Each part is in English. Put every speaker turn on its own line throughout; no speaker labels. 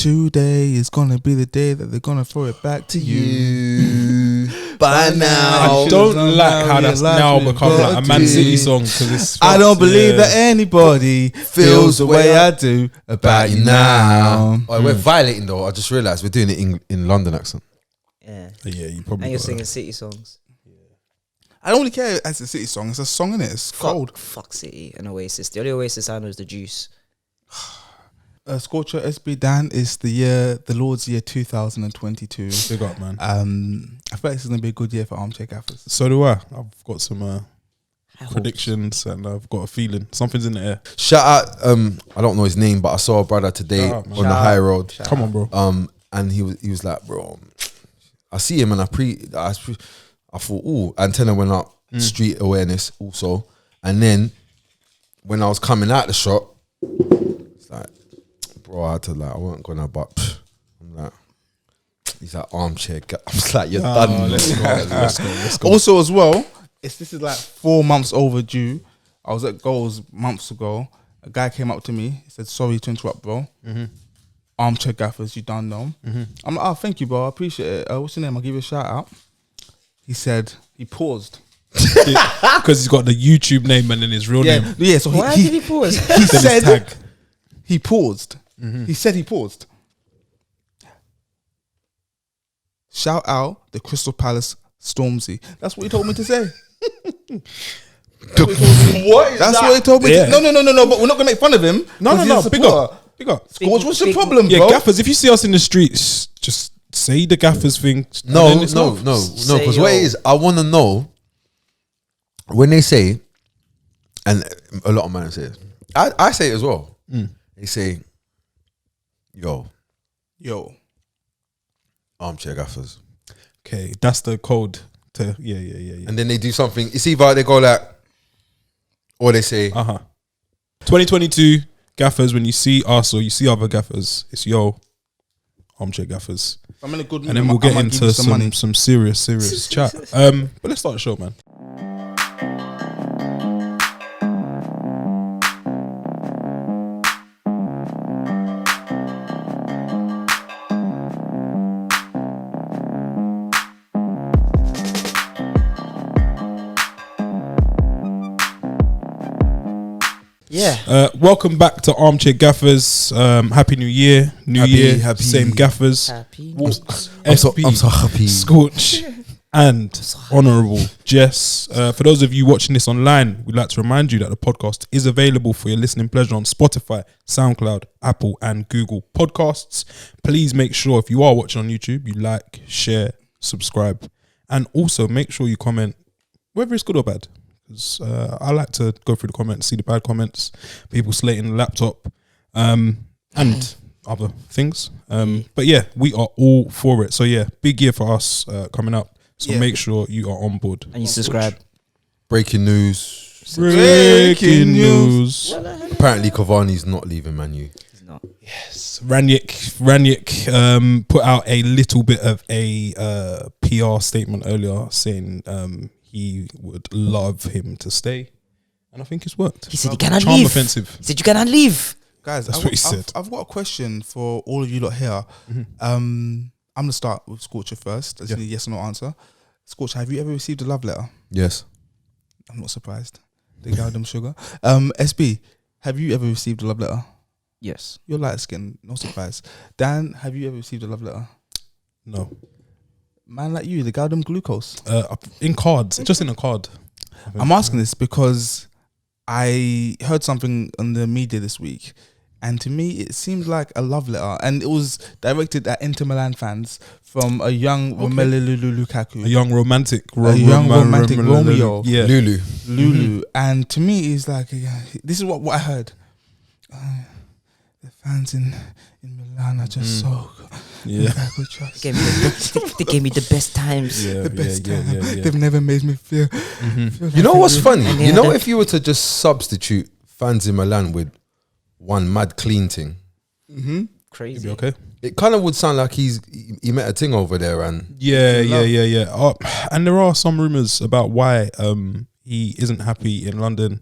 today is gonna be the day that they're gonna throw it back to you.
By now.
I don't like how that's now become like a ManCity song because it's.
I don't believe that anybody feels the way I do about you now.
Oh, we're violating though. I just realised we're doing it in London accent.
Yeah.
Yeah, you probably.
And you're singing city songs.
I don't really care as a city song. It's a song, innit? It's cold.
Fuck City and Oasis. The only Oasis I know is The Juice.
Scorcher SB Dan is the Lord's year 2022.
Big up, man.
I feel like this is gonna be a good year for armchair gaffers.
So do I. I've got some predictions and I've got a feeling something's in the air.
Shout out. I don't know his name, but I saw a brother today
Shout out, man.
on the high road.
Come on, bro.
And he was like, bro, I see him and I thought, ooh, antenna went up, street awareness also. And then when I was coming out the shop, it's like, bro, I had to I wasn't gonna, but I'm like, he's like armchair. I was like, you're done.
Let's go.
Also, as well, this is like 4 months overdue. I was at Goals months ago. A guy came up to me. He said, "Sorry to interrupt, bro. Armchair gaffers, you done know." I'm like, "Oh, thank you, bro. I appreciate it. What's your name? I'll give you a shout out." He said he paused
Because he's got the YouTube name and then his real name.
Yeah. So
Why did he pause?
He
Then his
said
tag.
he paused. He said he paused. Shout out the Crystal Palace Stormzy. That's what he told me to say.
What?
That's what he told me.
Yeah.
No. But we're not gonna make fun of him.
No. Big up.
Scorch, what's your problem,
Yeah,
bro?
gaffers. If you see us in the streets, just say the gaffers thing.
No.
and then it's off.
Because what it is, I want to know when they say, and a lot of men say it. I say it as well. They say, yo, armchair gaffers.
Okay, that's the code to yeah.
And then they do something. It's either they go like, or they say,
2022 gaffers. When you see us or you see other gaffers, it's armchair gaffers.
I'm in a good mood.
And then we'll get into
money.
some serious chat. But let's start the show, man.
Yeah.
Welcome back to Armchair Gaffers. Happy New Year.
Happy.
Same gaffers.
Happy.
I'm so happy.
Scorch and Honourable Jess. For those of you watching this online, we'd like to remind you that the podcast is available for your listening pleasure on Spotify, SoundCloud, Apple and Google Podcasts. Please make sure if you are watching on YouTube, you like, share, subscribe, and also make sure you comment whether it's good or bad. I like to go through the comments, see the bad comments, people slating the laptop, and other things. But yeah, we are all for it. So yeah, big year for us coming up. So make sure you are on board.
And you subscribe.
Breaking news.
Breaking news.
Apparently Cavani's not leaving Man U.
He's not.
Yes, Ranić put out a little bit of a PR statement earlier saying he would love him to stay, and I think it's worked.
He said, "You cannot
Charm
leave."
offensive.
He said, "You cannot leave."
Guys,
That's what he said.
I've got a question for all of you lot here. I'm gonna start with Scorcher first. That's a yes or no answer. Scorcher, have you ever received a love letter?
Yes.
I'm not surprised. They got them sugar. SB, have you ever received a love letter?
Yes.
You're light skinned, no surprise. Dan, have you ever received a love letter?
No,
Man like you, they got them glucose.
in cards, just in a card.
I'm asking this because I heard something on the media this week, and to me it seemed like a love letter, and it was directed at Inter Milan fans from a young Romelu Lukaku,
A young romantic,
Romeo,
Yeah,
Lulu, and to me it's like this is what I heard. The fans in Milan are just so good.
yeah.
They gave me the best times.
Yeah,
The best time.
yeah.
They've never made me feel.
You know what's funny?
And
You know
yeah.
if you were to just substitute fans in Milan with one mad clean thing,
Crazy.
Be okay.
it kind of would sound like he met a thing over there and
Yeah. And there are some rumors about why he isn't happy in London,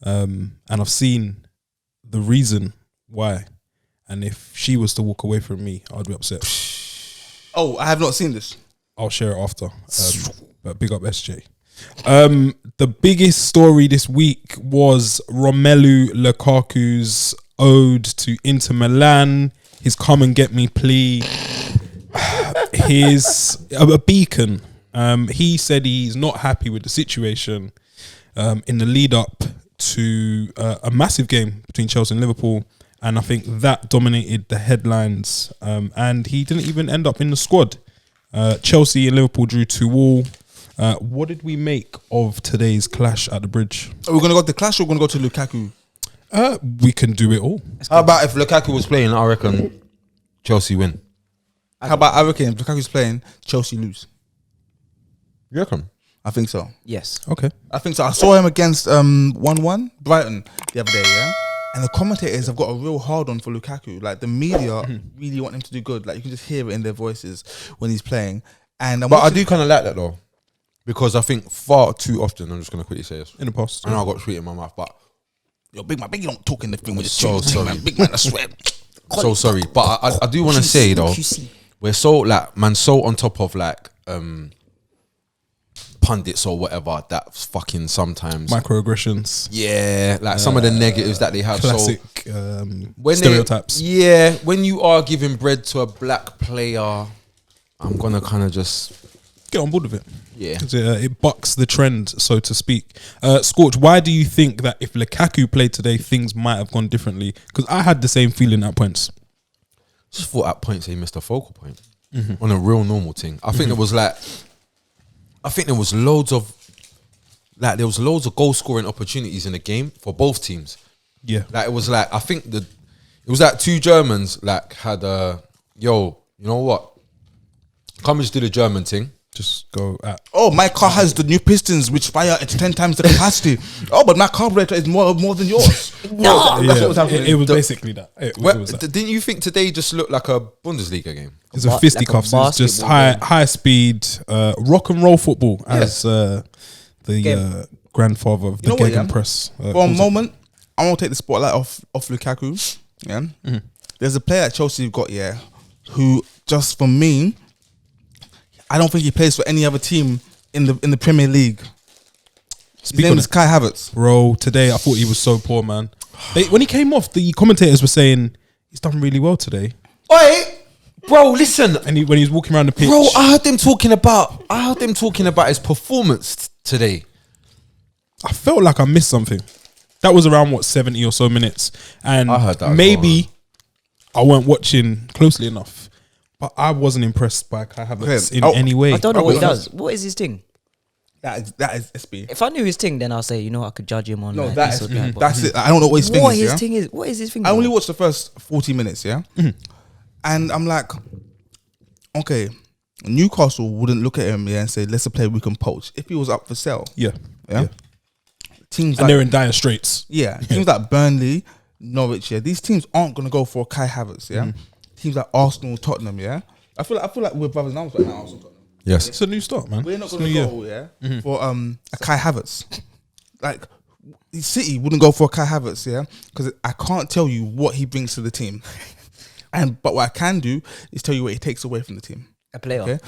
and I've seen the reason why, and if she was to walk away from me, I'd be upset.
Oh, I have not seen this.
I'll share it after. But big up SJ. The biggest story this week was Romelu Lukaku's ode to Inter Milan, his come and get me plea, his a beacon. He said he's not happy with the situation in the lead up to a massive game between Chelsea and Liverpool, and I think that dominated the headlines, and he didn't even end up in the squad. Chelsea and Liverpool drew 2-2. What did we make of today's clash at the bridge?
Are we going to go to the clash or we're going to go to Lukaku?
We can do it all.
How about if Lukaku was playing? I reckon Chelsea win.
How about I reckon if Lukaku's playing, Chelsea lose?
You reckon?
I think so.
Yes.
Okay.
I think so. I saw him against 1-1 Brighton the other day, yeah? And the commentators have got a real hard on for Lukaku. Like, the media really want him to do good. Like, you can just hear it in their voices when he's playing. And
But I do kind of like that though, because I think far too often, I'm just going to quickly say this.
In the past.
I know I got sweet in my mouth, but
yo, big man, you don't talk in the thing with the
So
children,
sorry.
man. Big man, I swear.
so sorry. But I do want to say though, we're so like, man, so on top of like pundits or whatever that fucking sometimes
Microaggressions.
yeah, like some of the negatives that they have.
Classic
So when
stereotypes.
when you are giving bread to a black player, I'm gonna kind of just
Get on board with it.
yeah.
'Cause, it bucks the trend, so to speak. Scorch, why do you think that if Lukaku played today, things might have gone differently? Because I had the same feeling at points.
Just thought at points he missed a focal point on a real normal thing. I think there was loads of goal scoring opportunities in the game for both teams.
Yeah.
Like it was like I think it was like two Germans like had you know what? Come just do the German thing.
Just go at.
Oh, my car has the new pistons which fire at 10 times the capacity. Oh, but my carburetor is more than yours.
No.
That's what was happening.
It was basically that. It was that.
Didn't you think today just looked like a Bundesliga game?
It's a fisticuffs. It's just high speed, rock and roll football, as the grandfather of the
know what, yeah?
Gegenpress.
For a moment, I want to take the spotlight off Lukaku. Yeah, there's a player at Chelsea you've got who just for me, I don't think he plays for any other team in the Premier League. His name is Kai Havertz.
Bro, today I thought he was so poor, man. When he came off, the commentators were saying he's done really well today.
Oi, bro, listen.
And when he was walking around the pitch,
Bro, I heard them talking about his performance today.
I felt like I missed something. That was around 70 or so minutes, and
I heard that as
maybe I weren't watching closely enough, but I wasn't impressed by Kai Havertz in any way.
I don't know what he does. What is his thing?
That is SB.
If I knew his thing, then I'll say, I could judge him on.
No,
like,
that's
this or that, but
that's it. I don't know what his thing
what
is.
his
Yeah?
thing is. What is his thing?
I only watched the first 40 minutes. Yeah, and I'm like, okay, Newcastle wouldn't look at him and say, "Let's a player we can poach." If he was up for sale,
Yeah.
teams
And they're in dire straits.
teams like Burnley, Norwich, these teams aren't gonna go for Kai Havertz, teams like Arsenal, Tottenham, I feel like we're brothers now right now, Arsenal, Tottenham.
Yes.
It's a new start, man.
We're not
It's a
gonna
new year.
go, for a Kai Havertz. Like City wouldn't go for a Kai Havertz, because I can't tell you what he brings to the team, but what I can do is tell you what he takes away from the team.
a player,
Okay,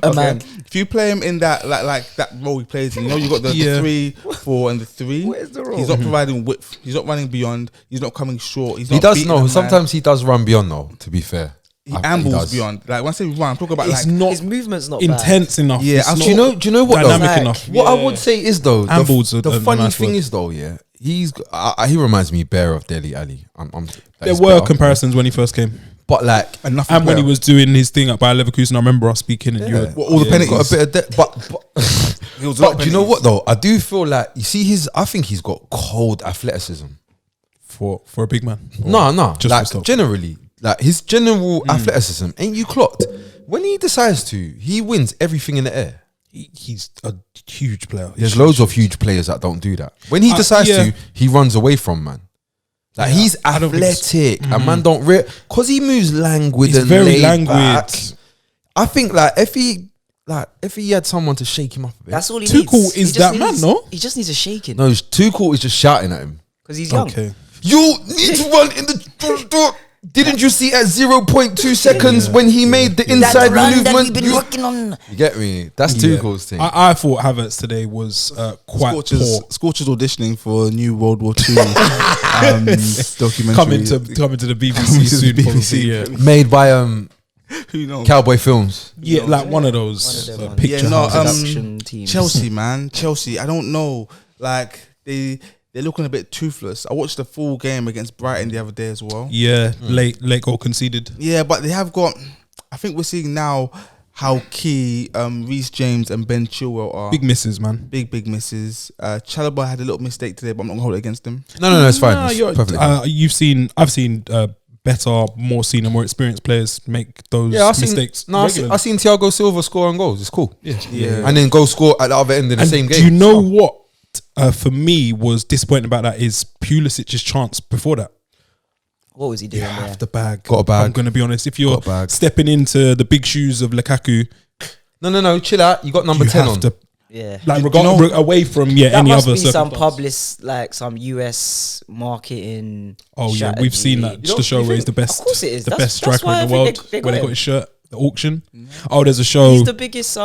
a man.
If you play him in that like that role he plays in, you got the 3, 4, and the 3.
Where's the role?
He's not providing width. He's not running beyond. He's not coming short. He's
He
not
does
beating a man.
sometimes he does run beyond though, to be fair.
He
He
ambles
does.
beyond. Like when I say run, I'm talking about
It's
like
not
His movement's not
intense enough.
Yeah,
It's
I'm
not
sure-
Do you know what though?
dynamic
Like,
enough.
What I would say is though,
Amble's
the
a
funny
nice
thing
word.
is though, he reminds me bare of Dele Alli.
There were comparisons when he first came,
but like,
enough.
and when he was doing his thing at Bayer Leverkusen. I remember us speaking, and you were
all the penalties.
got a bit of but
He was a lot of
do you know
penalties.
what though? I do feel like you see I think he's got cold athleticism.
for a big man.
No,
just
like
for stuff.
generally, like his general athleticism. Ain't you clocked? When he decides to, he wins everything in the air.
He's a huge player.
There's loads of huge players that don't do that. When he decides
yeah.
to, he runs away from man. Like
Yeah,
he's
I don't think
athletic, and man don't because he moves languid
He's
and
very
laid
languid.
back. I think like if he had someone to shake him up a bit.
That's all he
Tuchel
needs.
is
He just
that man,
needs-
no?
He just needs a shaking
No, Tuchel is just shouting at him.
because he's young.
Okay,
You need to run in the. Didn't you see at 0.2 seconds when he made the inside movement?
working on.
You get me? That's Tuchel's thing.
I thought Havertz today was quite poor.
Scorcher's auditioning for a new World War II documentary.
Coming to the BBC soon.
BBC.
Probably,
Made by
Who knows?
Cowboy Films.
yeah, like one of those
One of them
picture
Yeah, no,
houses.
Production teams.
Chelsea, man. Chelsea, I don't know. Like, they're looking a bit toothless. I watched the full game against Brighton the other day as well.
Yeah, late goal conceded.
Yeah, but they have got... I think we're seeing now how key Reece James and Ben Chilwell are.
Big misses, man.
Big misses. Chalobah had a little mistake today, but I'm not going to hold it against him.
No, it's fine.
Nah,
It's
you're-
perfectly fine.
I've seen better, more senior, more experienced players make those mistakes.
I seen Thiago Silva score on goals. It's cool.
Yeah.
And then go score at the other end in the
And
same game.
do you know what? For me, was disappointing about that is Pulisic's chance before that.
What was he doing there?
The bag.
Got a bag.
I'm going to be honest. If you're
Got a bag.
stepping into the big shoes of Lukaku,
No. Chill out. You got number
you
10
have
on.
to,
Yeah.
like,
You know-
away from
That
any
must
other
be some
circumstance.
like some US marketing.
Oh yeah, we've seen that.
strategy.
The show where he's the best.
Of course it is.
The
That's-
best
that's
striker
why
in the
I
world.
think they
Where they
got
got
him.
his shirt, the auction. Oh, there's a show.
He's the biggest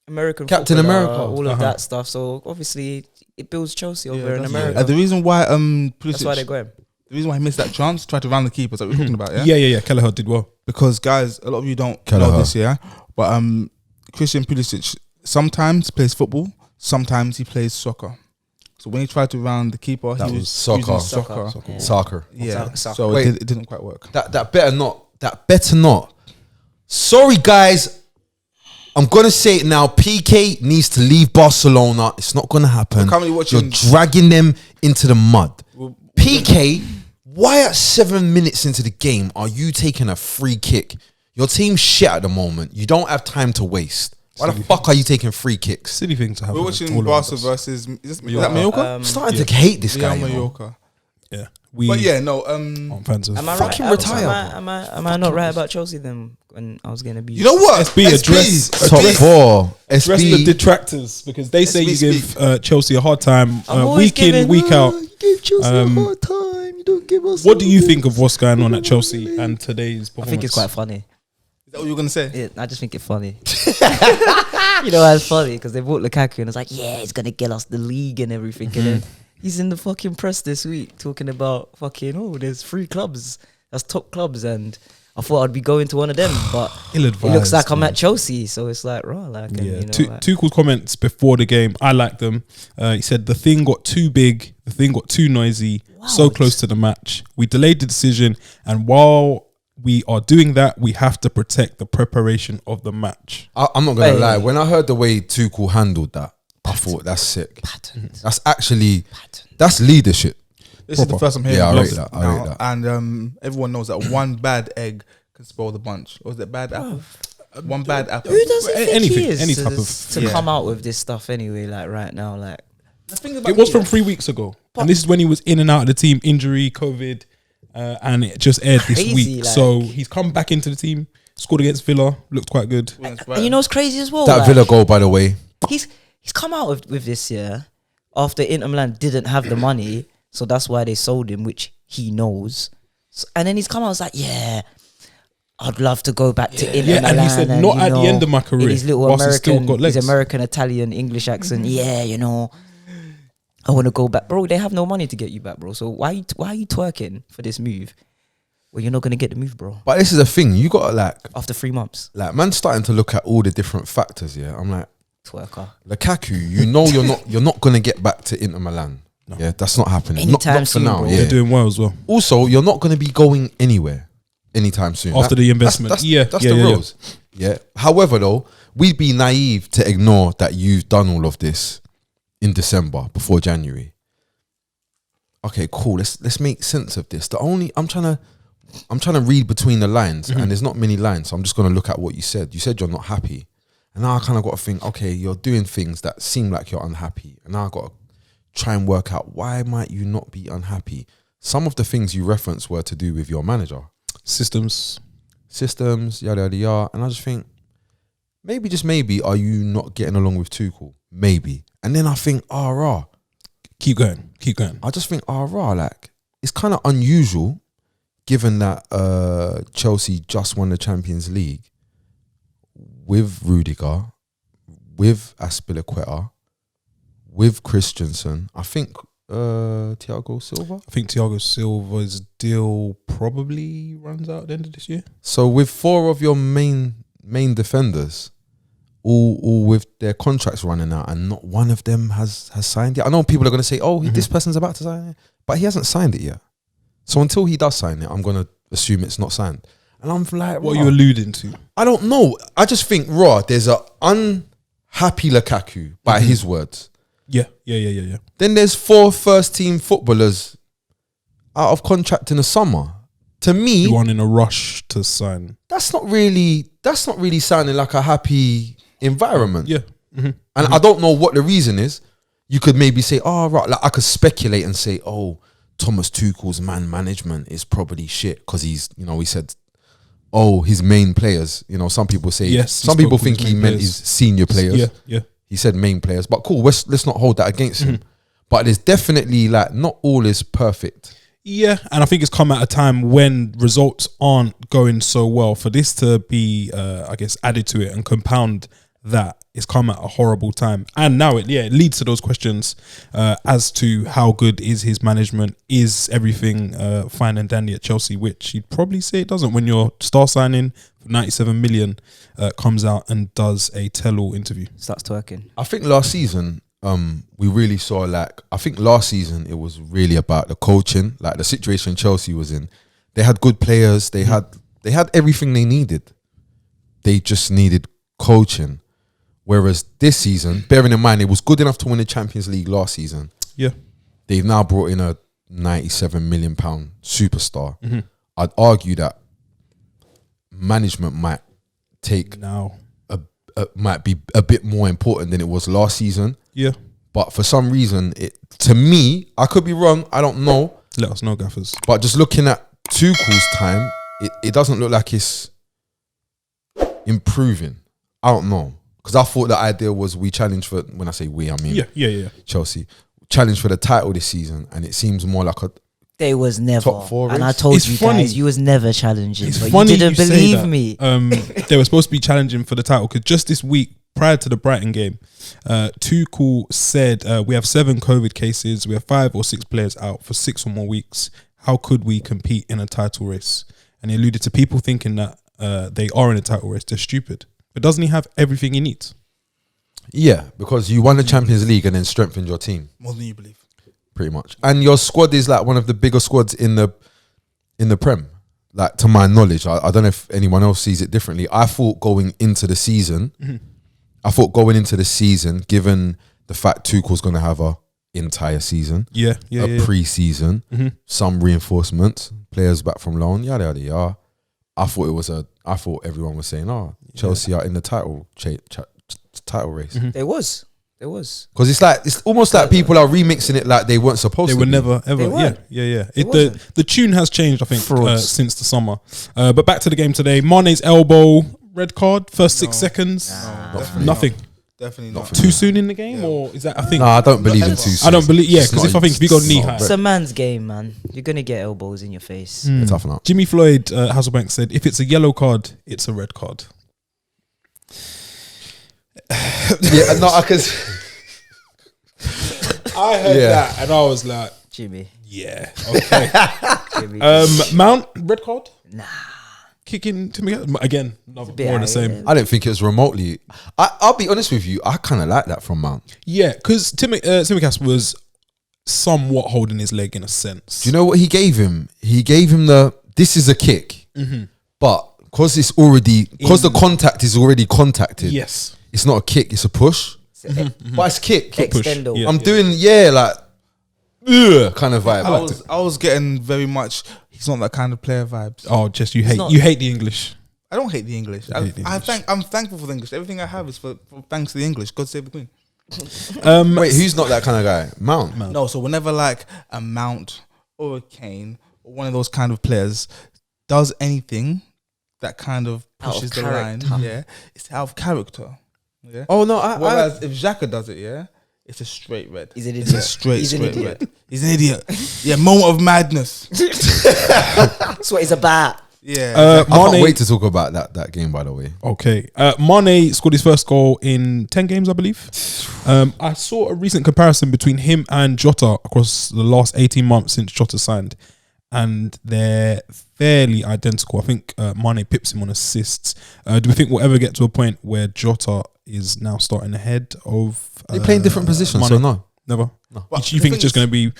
American
Captain
footballer,
America.
all of that stuff. So obviously it builds Chelsea over in
that's-
America.
The reason why
That's
Pulisic,
why they got him.
the reason why he missed that chance, tried to round the keepers that we're talking about,
Yeah. Kelleher did well.
Because guys, a lot of you don't
Kelleher.
know this, but Christian Pulisic sometimes plays football, sometimes he plays soccer. So when he tried to round the keeper,
That
he
was
was
soccer.
using soccer.
Yeah.
Soccer.
Yeah,
Soccer.
so
Wait.
it didn't quite work.
That better not. That better not. Sorry, guys. I'm gonna say it now. PK needs to leave Barcelona. It's not gonna happen.
We're currently watching-
You're dragging them into the mud. PK, why at 7 minutes into the game are you taking a free kick? Your team's shit at the moment. You don't have time to waste. Why the fuck are you taking free kicks?
Silly thing to happen.
We're watching
all
Barca
around us.
versus is that Mallorca?
I'm starting to hate this
Yeah,
guy. you know.
Mallorca.
Yeah, we.
But yeah, no.
aren't fans of.
Am I
Fucking
right?
retire,
Am I not right about Chelsea then? When I was gonna be,
You know what?
SB address
Top four.
Address the
SB.
detractors because they say you
SB
give Chelsea a hard time
I'm always
week in,
giving-
week out.
You gave Chelsea
Um,
a hard time. You don't give us.
What do you think of what's going on at Chelsea and today's performance?
I think it's quite funny.
Is that what you were gonna say?
I just think it's funny. You know, it's funny because they bought Lukaku and it's like, yeah, he's gonna get us the league and everything. And then he's in the fucking press this week talking about fucking there's 3 clubs, that's top clubs, and I thought I'd be going to one of them, but it
Ill-advised,
looks like I'm
man.
at Chelsea, so it's like raw, like, and,
Yeah,
you know, like,
Tuchel's comments before the game, I like them. He said the thing got too big, the thing got too noisy, so close to the match. We delayed the decision, and while we are doing that, we have to protect the preparation of the match.
I'm not gonna
Hey.
lie. When I heard the way Tuchel handled that, I thought that's sick. That's actually that's leadership.
This is the first I'm hearing.
Yeah, I
of
rate
this
that, I
now,
rate that.
And everyone knows that one bad egg can spoil the bunch. Or is it bad apple? One bad apple.
who does he think
anything,
he is
any
to,
type of-
to
Yeah.
come out with this stuff anyway? Like right now, like
It was from 3 weeks ago, and this is when he was in and out of the team, injury, COVID, and it just aired this
Crazy,
week.
like-
So he's come back into the team, scored against Villa, looked quite good.
and you know what's crazy as well?
That
like,
Villa goal, by the way.
he's come out with this year after Inter Milan didn't have the money, so that's why they sold him, which he knows. And then he's come out and was like, yeah, I'd love to go back to Inter
Yeah,
Milan.
and he said, not
you
at the end of my career,
in his little
whilst he's still
American,
got legs.
his American, Italian, English accent. Yeah, I want to go back, bro. They have no money to get you back, bro. So why are you twerking for this move? Well, you're not gonna get the move, bro.
But this is the thing. You got to
After 3 months,
man's starting to look at all the different factors. Yeah, I'm like
twerker.
Lukaku. You know you're not gonna get back to Inter Milan. Yeah, that's not happening. Not
Anytime
for
soon,
now.
bro.
Yeah.
They're doing well as well.
Also, you're not gonna be going anywhere anytime soon.
After the investment.
That's
Yeah,
the
yeah.
rules. Yeah. However, though, we'd be naive to ignore that you've done all of this in December before January. Okay, cool. Let's make sense of this. I'm trying to read between the lines, and there's not many lines. So I'm just gonna look at what you said. You said you're not happy, and now I kind of got to think. Okay, you're doing things that seem like you're unhappy, and now I got to try and work out why might you not be unhappy. Some of the things you referenced were to do with your manager,
Systems.
yada yada yada, and I just think maybe, just maybe, are you not getting along with Tuchel? Maybe, and then I think, rah.
Keep going.
I just think, rah, like, it's kind of unusual, given that Chelsea just won the Champions League with Rudiger, with Aspilicueta, with Christensen. I think Thiago Silva.
I think Thiago Silva's deal probably runs out at the end of this year.
So with 4 of your main defenders, all with their contracts running out, and not one of them has signed yet. I know people are going to say, "Oh, this person's about to sign it," but he hasn't signed it yet. So until he does sign it, I'm going to assume it's not signed. And I'm like,
what are you alluding to?
I don't know. I just think there's a unhappy Lukaku, by his words.
Yeah.
Then there's 4 first-team footballers out of contract in the summer. To me,
You want in a rush to sign.
that's not really sounding like a happy environment.
Yeah.
And I don't know what the reason is. You could maybe say, oh, right, like I could speculate and say, oh, Thomas Tuchel's man management is probably shit because he's, he said, oh, his main players. Some people say,
Yes,
some people think he
main
meant
players.
his senior players.
Yeah.
He said main players, but cool. Let's not hold that against him. But there's definitely not all is perfect.
Yeah, and I think it's come at a time when results aren't going so well. For this to be, added to it and compound that, it's come at a horrible time. And now it leads to those questions as to how good is his management? Is everything fine and dandy at Chelsea? Which you'd probably say it doesn't when your star signing for 97 million comes out and does a tell-all interview.
Starts twerking.
I think last season, we really saw last season it was really about the coaching, the situation Chelsea was in. They had good players, they had everything they needed. They just needed coaching. Whereas this season, bearing in mind it was good enough to win the Champions League last season.
Yeah.
They've now brought in a £97 million superstar. I'd argue that management might take
Now.
might be a bit more important than it was last season.
Yeah.
But for some reason, to me, I could be wrong. I don't know.
Let us know, gaffers.
But just looking at Tuchel's time, it doesn't look like it's improving. I don't know. Because I thought the idea was we challenge for, when I say we, I mean
Yeah.
Chelsea, challenge for the title this season. And it seems more like a
They was never.
Top 4
and I
race.
told
It's
you
funny.
guys, you was never challenging.
It's
But
funny
you didn't
say
believe
that.
me.
They were supposed to be challenging for the title because just this week, prior to the Brighton game, Tuchel said we have 7 COVID cases. We have 5 or 6 players out for 6 or more weeks. How could we compete in a title race? And he alluded to people thinking that they are in a title race. They're stupid. But doesn't he have everything he needs?
Yeah, because you won the Champions League and then strengthened your team.
More than you believe.
Pretty much. And your squad is one of the bigger squads in the Prem. To my knowledge, I don't know if anyone else sees it differently. I thought going into the season, given the fact Tuchel's going to have a entire season, a pre-season, some reinforcements, players back from loan, yada yada yada. I thought everyone was saying, Chelsea are in the title race.
There was.
Because it's almost like people are remixing it like they weren't supposed to.
They were
be.
never ever.
They weren't.
Yeah.
wasn't.
The tune has changed, I think,
Frauds.
since the summer. But back to the game today. Mane's elbow, red card, first 6 seconds. Nothing.
Definitely not.
Too soon in the game, or is that? I think.
No, I don't believe in too soon.
I don't believe. Yeah,
It's
because
not-
if you go knee
it's
high.
not
It's a man's game, man. You're gonna get elbows in your face.
toughen up.
Jimmy Floyd Hasselbank said, "If it's a yellow card, it's a red card."
Yeah, no, I can.
I heard
Yeah.
that and I was like,
Jimmy.
"Yeah, okay."
Jimmy.
Mount red card,
Nah.
kicking to me again. More of the
high,
same.
yeah.
I didn't think it was remotely. I'll be honest with you. I kind of like that from Mount.
Yeah, because Tsimikas was somewhat holding his leg in a sense.
Do you know what he gave him? He gave him this is a kick, but because the contact is already contacted.
Yes.
It's not a kick. It's a push. But it's kick.
Push.
Extendo.
Yeah.
I'm doing kind of vibe.
I was getting very much. He's not that kind of player vibes.
Oh, just you
not-
hate the English.
I don't hate the English.
hate the English.
I'm thankful for the English. Everything I have is for thanks to the English. God save the Queen.
Wait, who's not that kind of guy? Mount.
No, so whenever a Mount or a Kane or one of those kind of players does anything that kind of
Out of
pushes the line,
character.
it's out of character. Yeah.
Oh no,
Whereas if Xhaka does it, It's a straight red.
He's an
It's a
idiot.
straight
He's an idiot.
red. He's an idiot. Yeah, moment of madness.
That's what it's about.
Yeah.
I can't wait to talk about that game, by the way.
Okay. Mane scored his first goal in 10 games, I believe. I saw a recent comparison between him and Jota across the last 18 months since Jota signed. And they're fairly identical. I think Mane pips him on assists. Do we think we'll ever get to a point where Jota is now starting ahead of...
They're playing different positions,
Mane?
so no.
Never?
No.
But
You
the
think it's
thing
just going to be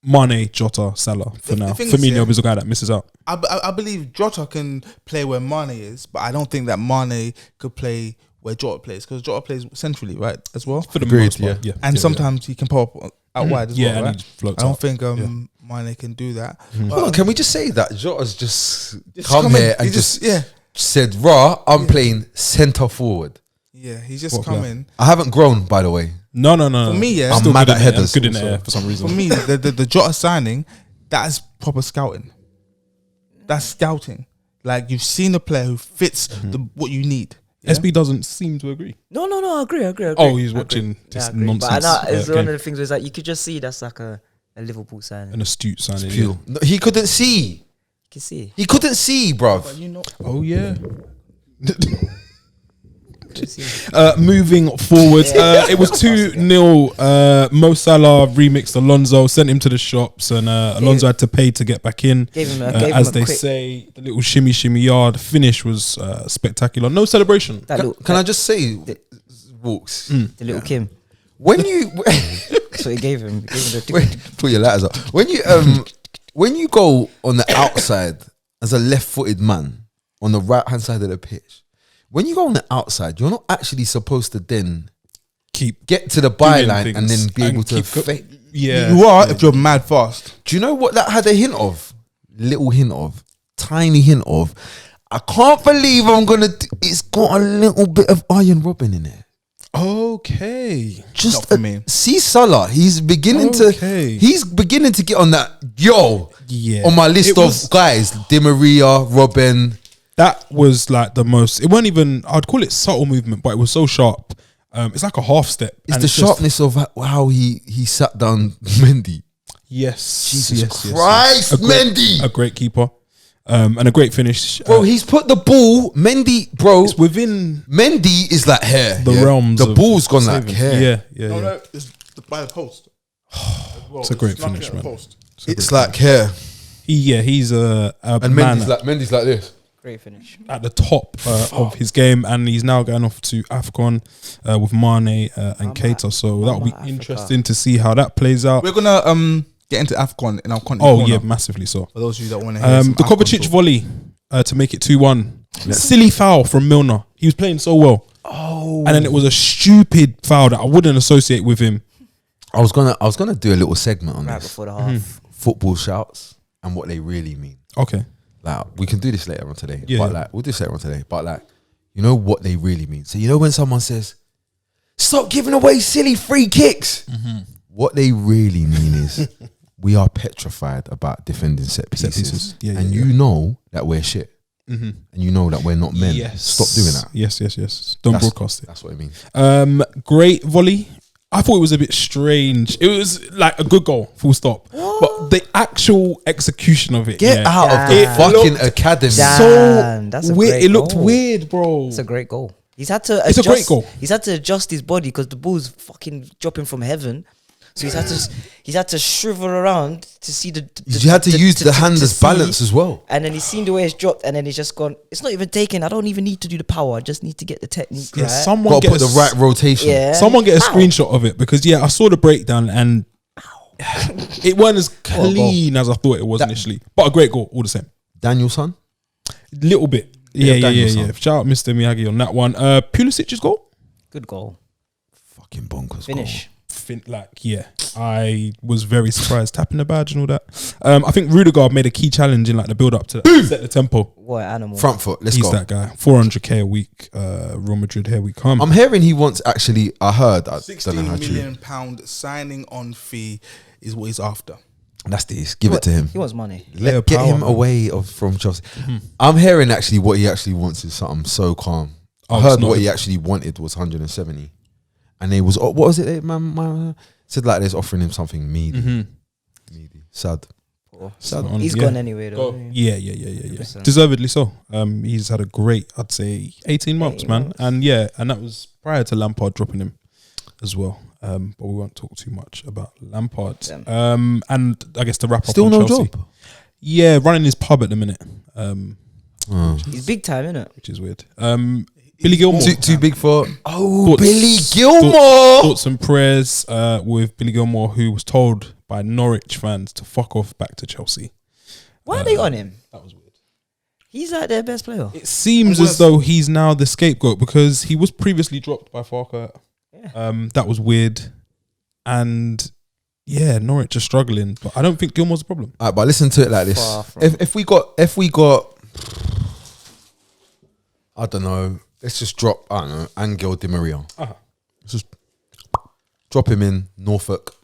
Mane, Jota, Salah for
The
now?
thing is,
Firmino is the guy that misses out.
I believe Jota can play where Mane is, but I don't think that Mane could play where Jota plays, because Jota plays centrally, right, as well.
For the
Agreed,
most part, yeah.
And
Yeah.
sometimes he can pop out wide as
Yeah,
well,
and
right?
he floats
I don't
out.
think Mane can do that.
Hold on, can we just say that Jota's just
Just
come
come in,
here and
he
just
yeah,
said, "Rah, I'm playing centre forward."
yeah, he's just
What
come
player?
in.
I haven't grown, by the way.
No.
For me, yeah,
I'm
Still
mad
good
at
in the air.
headers
Good in the
also.
air for some reason.
For me, the Jota signing, that's proper scouting. That's scouting. Like, you've seen a player who fits what you need. Yeah?
SB doesn't seem to agree.
No, I agree.
Oh, he's watching this
I agree.
nonsense.
But I know it's
Okay.
one of the things where it's like you could just see that's like a Liverpool signing.
An astute signing.
Pure. No, he couldn't see.
You can see.
He couldn't see, bruv.
But you know,
Oh yeah.
You can see.
Moving forward, it was 2-0. Mo Salah remixed Alonso, sent him to the shops, and Alonso had to pay to get back in.
Gave him a
As they
quick,
say, the little shimmy yard finish was spectacular. No celebration.
that little,
Can I just say, Walks,
Hmm.
the little Kim.
when you
That's what he gave him. He gave him the
put your ladders up, when you go on the outside as a left-footed man on the right-hand side of the pitch, when you go on the outside, you're not actually supposed to then
Keep
get to the
doing
byline and
things
then be able to
keep go-
fake.
Yeah.
you are if you're mad fast.
Do you know what that had a hint of? Little hint of, tiny hint of. I can't believe I'm gonna. It's got a little bit of Iron Robin in it.
Okay.
Just
Not for me.
See Salah. He's beginning
Okay.
He's beginning to get on that. Yo,
Yeah.
on my list
It
of
was-
guys, Di Maria, Robin.
That was like the most. It wasn't even. I'd call it subtle movement, but it was so sharp. It's like a half step.
It's
and
the
just-
sharpness of how he sat down Mendy.
Yes.
Jesus
yes,
Christ,
A great,
Mendy.
a great keeper, and a great finish.
Bro, he's put the ball, Mendy, bro.
It's within
Mendy is like hair.
the realms.
The
of
ball's gone like
saving.
hair.
Yeah.
No, it's by the post.
It's a great finish, man.
It's like hair.
He's a
And
man
Mendy's like this.
great finish.
at the top of his game, and he's now going off to AFCON with Mane and Keita. So that'll be
Africa.
interesting to see how that plays out.
We're gonna get into AFCON in our content.
Oh
corner,
yeah, massively so.
For those of you that want to hear some
The
AFCON
Kovacic
talk.
volley to make it 2-1. Silly foul from Milner. He was playing so well. Oh, and then it was a stupid foul that I wouldn't associate with him.
I was gonna do a little segment on
Right
this.
before the half.
Football shouts and what they really mean.
Okay.
Like, we can do this later on today.
Yeah,
But
yeah.
like, we'll do this later on today. But like, you know what they really mean. So you know when someone says, "Stop giving away silly free kicks," what they really mean is we are petrified about defending set pieces.
pieces. Yeah,
and
yeah,
you know that we're shit. And you know that we're not men. Stop doing that.
Yes. Don't
That's-
broadcast it.
That's what I mean.
Great volley. I thought it was a bit strange. It was like a good goal, full stop. But the actual execution of it,
Get out of the
Damn.
fucking
Looked
academy.
Damn, that's a
weird.
great
It looked
goal.
weird, bro.
It's a great goal. He's had to.
It's a
adjust,
great goal.
He's had to adjust his body because the ball's fucking dropping from heaven. So he's had to shrivel around to see the.
You had to use the hand
to
as
see.
balance as well.
And then he's seen the way it's dropped, and then he's just gone. It's not even taken. I don't even need to do the power. I just need to get the technique
Yeah,
right.
someone
Got to
get
put the right rotation.
Yeah.
Someone get a
Ow.
screenshot of it because I saw the breakdown and it wasn't as clean as I thought it was initially. But a great goal, all the same.
Danielson.
Little bit. Yeah.
Danielson.
Shout out Mr. Miyagi on that one. Pulisic's goal.
Good goal.
Fucking bonkers.
Finish.
I was very surprised tapping the badge and all that. I think Rudiger made a key challenge in like the build up to that, set the tempo.
What an animal.
Front foot. Let's
He's
go.
that guy. 400k a week. Real Madrid, here we come.
I'm hearing he wants actually. I heard. I don't know
£16
how true.
million signing on fee is what he's after.
That's this. Give it to him.
He wants money.
Layer
Get
power,
him
man.
away from Chelsea. I'm hearing actually what he actually wants is something so calm. I
Oh,
heard
it's not
what
a-
he actually wanted was 170, and they was what was it? Man said like they're offering him something meaty. Meaty. Sad.
He's gone anyway though.
Yeah.
100%.
Deservedly so. He's had a great, I'd say, 18 months, man. And that was prior to Lampard dropping him as well. But we won't talk too much about Lampard. And I guess to wrap up
Still
on
no
Chelsea.
job.
Yeah, running his pub at the minute.
He's big time, isn't it?
Which is weird. Billy Gilmore.
Too big for
Thoughts-
Billy Gilmore.
Thoughts and prayers with Billy Gilmore, who was told by Norwich fans to fuck off back to Chelsea.
Why are they on him?
That was weird.
He's like their best player.
It seems as though he's now the scapegoat because he was previously dropped by Farker.
Yeah.
That was weird. And Norwich are struggling, but I don't think Gilmore's the problem.
Alright, but listen to it like this.
Far from.
If we got I don't know, let's just drop, I don't know, Angel Di Maria. Let's just drop him in Norfolk.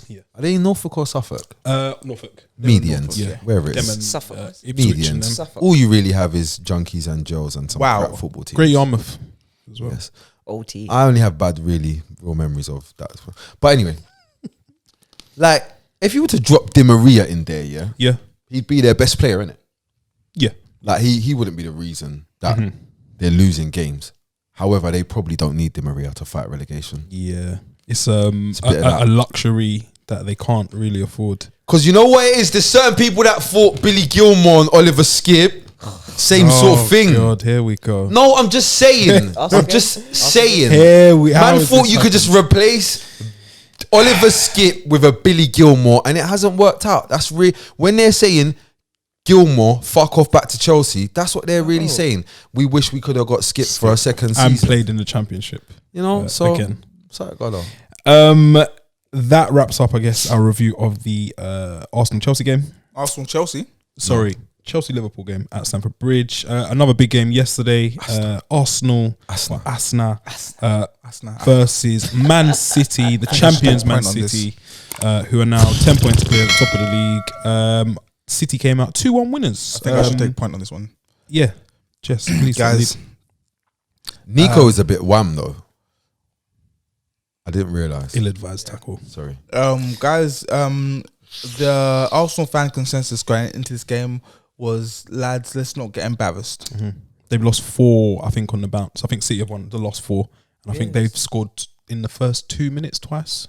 Yeah.
Are they in Norfolk or Suffolk?
Norfolk.
Medians,
Yeah.
wherever it
Them
is.
and,
Suffolk.
Ipswich and them.
Medians.
Suffolk.
All you really have is junkies and Joes and some crap football teams.
Great Yarmouth as well.
Yes.
OT.
I only have real memories of that. But anyway, like, if you were to drop Di Maria in there,
Yeah.
he'd be their best player, innit?
Yeah.
Like, he wouldn't be the reason that they're losing games. However, they probably don't need Di Maria to fight relegation.
Yeah. It's
a bit of
a luxury that they can't really afford.
Because you know what it is? There's certain people that thought Billy Gilmore and Oliver Skip, same sort of thing.
God, here we go.
No, I'm just saying.
Ask
I'm
again.
just saying.
How
Man
is
thought
this
you could just replace Oliver Skip with a Billy Gilmore, and it hasn't worked out. That's when they're saying Gilmore, fuck off back to Chelsea, that's what they're really saying. We wish we could have got Skip for a second season.
And played in the Championship.
You know, so
again.
Sorry, God, oh.
That wraps up, I guess, our review of the Arsenal-Chelsea game.
Arsenal-Chelsea?
Sorry, Chelsea-Liverpool game at Stamford Bridge. Another big game yesterday. Arsenal
Asna.
versus ManCity, the champions ManCity, who are now 10 points clear at the top of the league. City came out 2-1 winners.
I think I should take a point on this one.
Yeah. Jess, please.
Guys,
Nico is a bit wham, though. I didn't realise.
Ill-advised tackle.
Sorry.
Guys, the Arsenal fan consensus going into this game was, lads, let's not get embarrassed.
They've lost 4, I think, on the bounce. I think City have won the last 4. And I think they've scored in the first 2 minutes twice.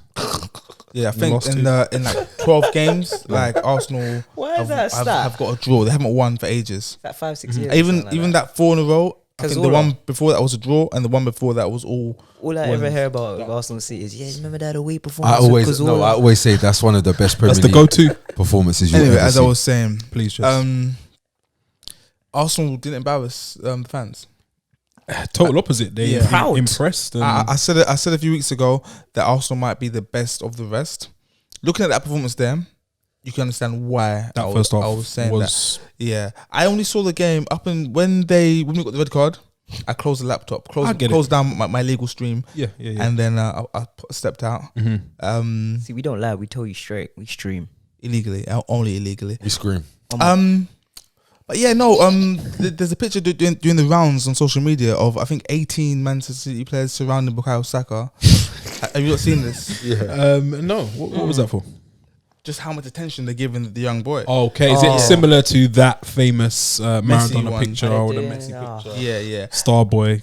Yeah, I think in like 12 games, like Arsenal
Why is that a stat?
have got a draw. They haven't won for ages.
That 5-6 years.
Even that 4 in a row. I think the
Cazorla.
one before that was a draw, and the one before that was all.
All I ever hear about Arsenal City is, remember that away
I
performance?
always say that's one of the best Premier
That's the
League
go-to.
performances you
Anyway,
ever
as
see.
I was saying,
Please, Jess.
Arsenal didn't embarrass fans.
Total opposite. They
Proud.
impressed. And
I said a few weeks ago that Arsenal might be the best of the rest. Looking at that performance there, you can understand why
that first half
I was saying
was
that. Yeah, I only saw the game up and when we got the red card, I closed the laptop, closed down my legal stream,
yeah.
and then I stepped out.
See, we don't lie. We tell you straight. We stream.
Illegally, only illegally.
We scream.
But yeah, no. There's a picture doing the rounds on social media of, I think, 18 Manchester City players surrounding Bukayo Saka. Have you not seen this?
Yeah.
No. What was that for?
Just how much attention they're giving the young boy.
Okay, is it similar to that famous Maradona
one.
picture or the Messi
Yeah.
picture?
Yeah.
Starboy,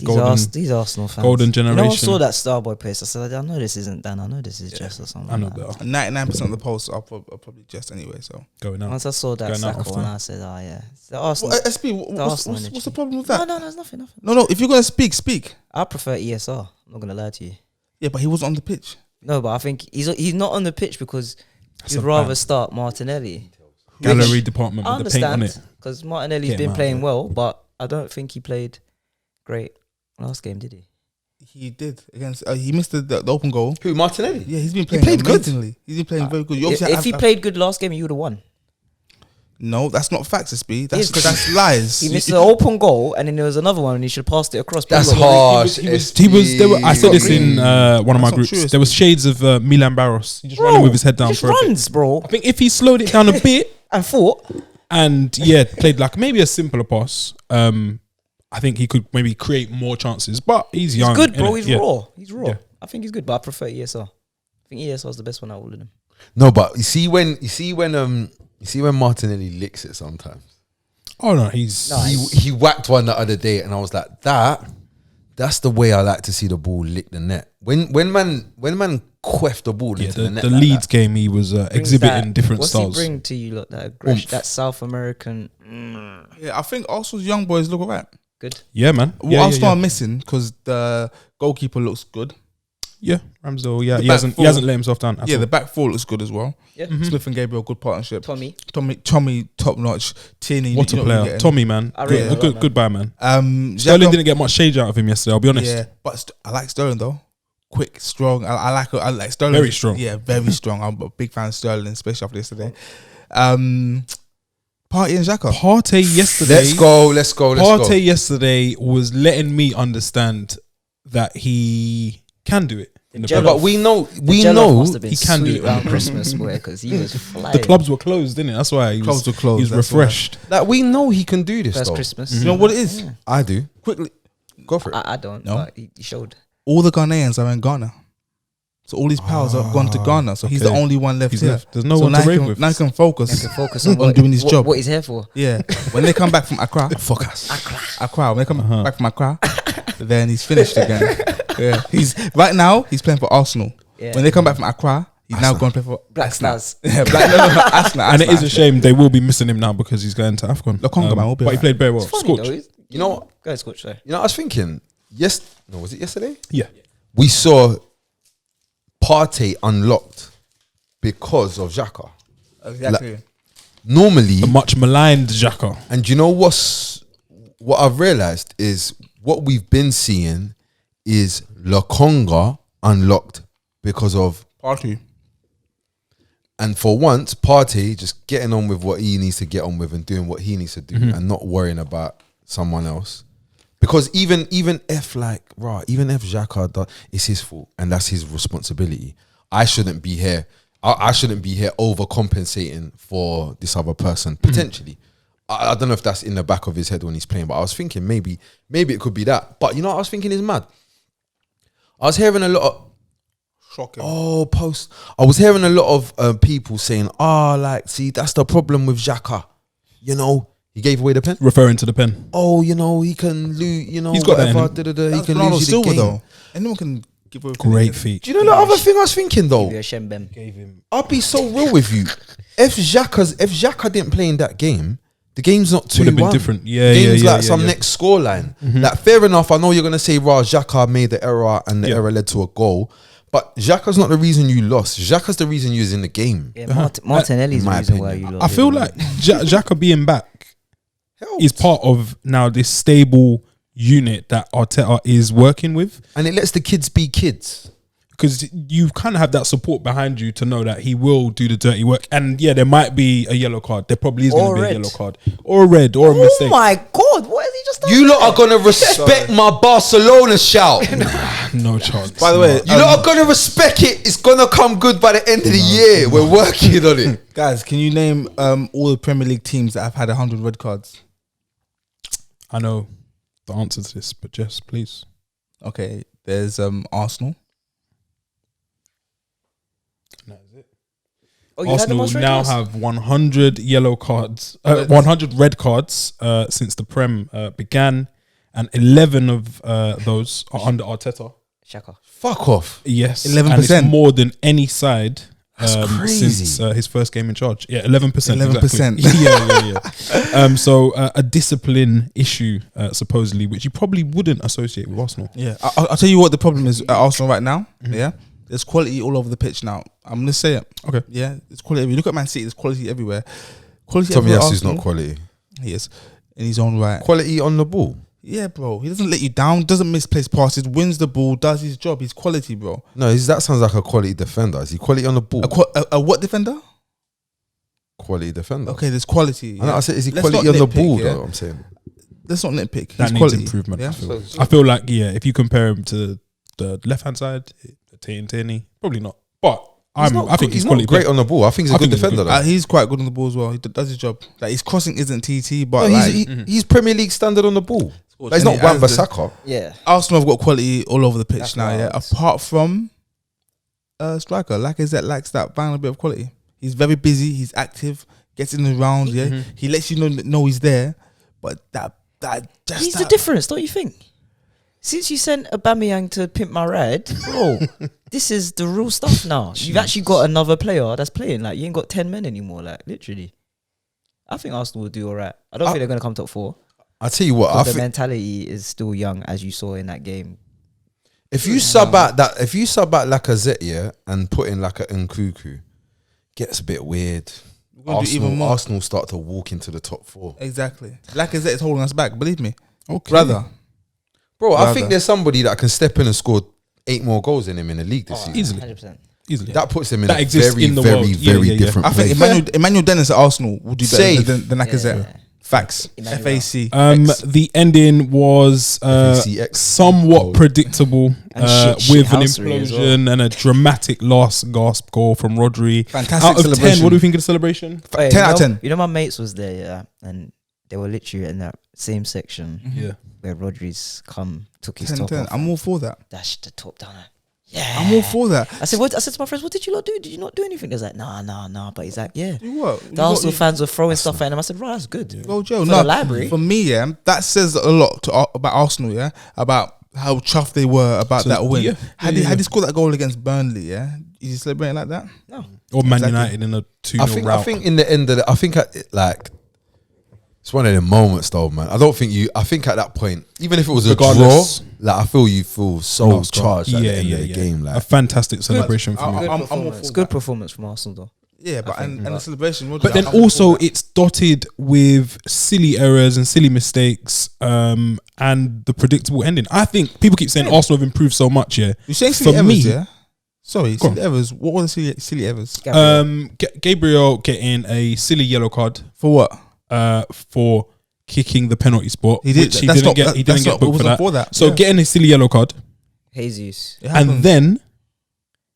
These Arsenal fans.
golden
You know, I
generation.
saw that Starboy post. I said, I know this isn't Dan. I know this is Jess or something.
I know
like that.
better.
99% of the posts are probably just anyway. So
Going out.
Once I saw that
Going out
Saka
often.
one, I said, oh yeah, it's the Arsenal.
SP, what's
Arsenal
the problem with that?
No, there's nothing.
No. If you're gonna speak.
I prefer ESR. I'm not gonna lie to you.
Yeah, but he wasn't on the pitch.
No, but I think he's not on the pitch because
That's
you'd
a
rather
ban.
start Martinelli.
Gallery department
I
with the paint on
understand
it.
because Martinelli's
Get him
been
out,
playing
yeah.
well, but I don't think he played great last game, did he?
He did against. He missed the open goal.
Who, Martinelli?
Yeah, he's been playing
played good.
amazingly. He's been playing very good. You
If
obviously
he played good last game, you would have won.
no, that's not facts, SP.
Yes, 'cause
That's lies.
He missed the open goal, and then there was another one, and he should have passed it across. but
That's
he got-
harsh.
He was. I said this in one of my
not
groups.
true,
There was shades of Milan Barros. He just
Bro,
running with his head down
he just
for a bit.
runs, bro,
I think if he slowed it down a bit
and fought.
and played like maybe a simpler pass, I think he could maybe create more chances. But he's young.
He's good, bro.
innit?
He's
Yeah.
raw. He's raw.
Yeah.
I think he's good, but I prefer ESR. I think ESR is the best one out of all of them.
No, but you see when Martinelli licks it sometimes.
Oh no,
He whacked one the other day, and I was like, that's the way I like to see the ball lick the net. When man quaff the ball into the net.
The
like
Leeds game, he was exhibiting different styles.
What's he bring to you? Look, that aggression, that South American.
Yeah, I think Arsenal's young boys look alright.
Good.
Yeah, man.
What Arsenal are missing because the goalkeeper looks good.
Yeah, Ramsdale. Yeah,
The
he
back
hasn't
four-
let himself down. At
Yeah,
all.
the back four looks good as well.
Yeah.
Smith and Gabriel, good partnership.
Tommy,
top notch. Tierney,
What a player, Tommy, man.
I rate him a lot, man.
Goodbye, man.
Sterling
Sterling didn't get much shade out of him yesterday. I'll be honest.
Yeah, but I like Sterling though. Quick, strong. I like Sterling.
Very strong.
Yeah, very strong. I'm a big fan of Sterling, especially after yesterday. Partey and Xhaka.
Partey yesterday.
Let's go.
Partey yesterday was letting me understand that he can do it. In the
Jello-
Premier.
But we know
must have been
he can do
sweet
it.
around Christmas, boy, because he was flying.
The clubs were closed, didn't it? That's why he
Clubs
was
were closed,
He's
that's
refreshed.
like we know he can do this
First
though.
Christmas.
You know what it is?
Yeah.
I do.
Quickly,
Go for it.
I don't.
No.
But he showed.
all the Ghanaians are in Ghana. So all these powers have gone to Ghana. So he's the
okay.
only one left
He's
here.
left. There's no
so
one
now
to
he
rave
can,
with.
Now he can focus.
He can focus on
on doing his job.
What he's here for.
Yeah. When they come back from Accra, focus. Accra. When they come back from Accra, then he's finished again. Yeah. He's playing for Arsenal.
Yeah.
When they come back from Accra, he's now going to play for
Black
Arsenal.
Stars.
Yeah, Arsenal.
And it is a shame they will be missing him now because he's going to AFCON.
Lukaku, man, will be
but he
right.
played very well.
It's funny,
Scorch.
though.
You know what?
Go ahead, Scotch. Sorry.
You know, I was thinking. Was it yesterday?
Yeah.
We saw Partey unlocked because of Xhaka.
Exactly.
Normally,
The much maligned Xhaka.
and you know what I've realized is what we've been seeing is Lokonga unlocked because of,
Partey.
and for once, Partey just getting on with what he needs to get on with and doing what he needs to do and not worrying about someone else. Because even if Xhaka, it's his fault and that's his responsibility. I shouldn't be here. I shouldn't be here overcompensating for this other person potentially. I don't know if that's in the back of his head when he's playing, but I was thinking maybe it could be that. But you know what I was thinking is mad. I was hearing a lot of
Shocking.
I was hearing a lot of people saying, see, that's the problem with Xhaka. You know, he gave away the pen.
Referring to the pen.
You know, he can lose, you know,
He's got that in
whatever.
him.
He can
Bernardo
lose you
Silva
the game.
though. Anyone can give away.
Great feat.
Do you know the other thing I was thinking though?
Give you a Shembem.
I'll be so real with you. If Xhaka didn't play in that game, the game's not 2-1.
Would have been different. Yeah,
the game's
yeah,
like some
yeah.
next scoreline. Like, fair enough, I know you're going to say, Xhaka made the error and the error led to a goal. But Xhaka's not the reason you lost. Xhaka's the reason you was in the game.
Yeah, Martinelli's the
my
reason why
opinion.
you lost.
I feel like Xhaka being back
Helped.
is part of now this stable unit that Arteta is working with.
And it lets the kids be kids.
Because you kind of have that support behind you to know that he will do the dirty work. And yeah, there might be a yellow card. There probably is going
Or
to be a
red.
yellow card. Or a red, or a
Oh
mistake.
my God, what is he just done?
You lot are going to respect my Barcelona shout.
No chance.
By the way,
You lot are going to respect it. It's going to come good by the end of the year. We're working on it.
guys, can you name all the Premier League teams that have had 100 red cards?
I know the answer to this, but Jess, please.
Okay, there's Arsenal.
Oh, you had the
Arsenal
most red
now
cards?
have 100 yellow cards, 100 red cards since the Prem began, and 11 of those are under Arteta.
Shaka.
Fuck off.
Yes,
11%.
and it's more than any side
That's crazy.
since his first game in charge. Yeah, 11%.
11%.
Exactly. yeah. So a discipline issue, supposedly, which you probably wouldn't associate with Arsenal.
Yeah, I'll tell you what the problem is at Arsenal right now. Yeah, there's quality all over the pitch now. I'm gonna say it.
Okay.
Yeah, there's quality. If you look at ManCity, there's quality everywhere. Quality.
Tommy
everywhere at
Yasu is not
Arsenal.
quality.
He is in his own right.
Quality on the ball.
Yeah, bro. He doesn't let you down. Doesn't misplace passes. Wins the ball. Does his job. He's quality, bro.
No, that sounds like a quality defender. Is he quality on the ball?
A what defender?
Quality defender.
Okay, there's quality.
I know, I said, is he
Let's
quality
not
on the
nitpick,
ball
yeah?
though? I'm saying.
Let's not nitpick.
That
He's
needs
quality.
improvement.
Yeah.
I feel like, if you compare him to the left hand side, Tierney, probably not. But I think he's
not
quality.
great on the ball. I think he's a good
think he's
defender.
good.
though.
He's quite good on the ball as well. He does his job. Like his crossing isn't TT, but
No,
like,
he's Premier League standard on the ball. But he's not Wan-Bissaka.
Yeah.
Arsenal have got quality all over the pitch
That's
now.
right.
Yeah, apart from striker, Lacazette likes that final bit of quality. He's very busy. He's active. Gets in the round. Yeah, he lets you know he's there. But
He's the difference, don't you think? Since you sent Aubameyang to pimp my ride, bro, this is the real stuff now. You've actually got another player that's playing. Like, you ain't got 10 men anymore. Like, literally. I think Arsenal will do all right. I don't think they're going to come top 4.
I'll tell you what.
The mentality is still young, as you saw in that game.
If you sub out Lacazette, yeah, and put in like a Nkunku, gets a bit weird. Arsenal start to walk into the top 4.
Exactly. Lacazette is holding us back. Believe me.
Okay.
Brother.
Bro, I think there's somebody that can step in and score 8 more goals than him in the league this season.
Easily.
100%.
Easily.
That puts him in
That
a
exists
very,
in the
very,
world.
very different
I think
place.
Emmanuel Dennis at Arsenal will do better
Safe.
than Lacazette.
Yeah.
Facts.
Emmanuel.
FAC.
The ending was
FACX.
somewhat predictable
And
with an
shithousery as
implosion and a dramatic last gasp goal from Rodri.
Fantastic
Out of 10,
celebration.
what do you think of the celebration?
Wait,
10 out of 10.
You know, my mates was there, yeah, and they were literally in that same section
Yeah.
where Rodri's took his
10,
top
10.
off.
I'm all for that.
Dashed the top down. Yeah.
I'm all for that.
I said to my friends, what did you not do? Did you not do anything? They was like, nah. But he's like, yeah.
You what?
The Arsenal fans were throwing stuff at him. I said, right, that's good.
Go Joe.
For
No,
the library.
for me, yeah, that says a lot about Arsenal, yeah, about how chuffed they were about that win.
yeah.
Had he scored that goal against Burnley, yeah, is he celebrating like that?
No.
Or Man
Exactly.
United in a 2-0 rout.
I think in the end of it's one of the moments though, man. I think at that point, even if it was a
Regardless.
draw, like I feel you feel so charged at the end of the game.
a
Like
fantastic celebration from you.
I'm all
It's
for
good
that.
performance from Arsenal, though.
Yeah, but and the celebration.
But then also it's dotted with silly errors and silly mistakes and the predictable ending. I think people keep saying Arsenal have improved so much, yeah.
you're saying silly
for
errors,
me-
yeah. Sorry,
Go on.
silly errors. What were the silly errors?
Gabriel getting a silly yellow card
For what?
for kicking the penalty spot.
He did.
Which he
That's
didn't
not-
get. He didn't
that's
get
not- it
booked for
wasn't
that.
for that,
So
yeah.
getting a silly yellow card
Jesus.
It happened.
and then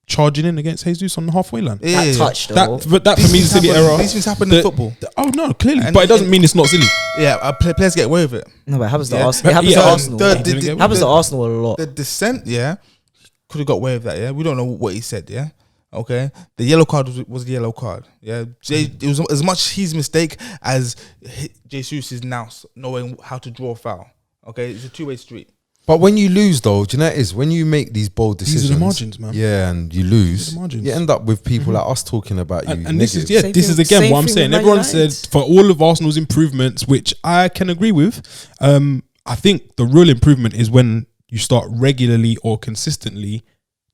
charging in against Jesus on the halfway line.
Yeah,
That touch, though.
That for me is a silly error.
These things happen
The-
in football.
Oh no, clearly,
And-
but it doesn't mean it's not silly.
Yeah, players get away with it.
No, but it happens to
Yeah.
Arsenal. It happens
Yeah,
to Arsenal.
He didn't get
It happens to Arsenal a lot.
The dissent, yeah, could have got away with that. Yeah, we don't know what he said. Yeah, okay. The yellow card was the yellow card. Yeah, it was as much his mistake as Jesus is now knowing how to draw a foul. Okay, it's a two-way street.
But when you lose, though, do you know what it is? When you make these bold
These are
decisions,
the margins, man.
Yeah, and you lose,
the margins.
you end up with people like us talking about you.
And this is
negative.
this is again
Same
what I'm
thing
saying.
with Man
Everyone
United.
said for all of Arsenal's improvements, which I can agree with. I think the real improvement is when you start regularly or consistently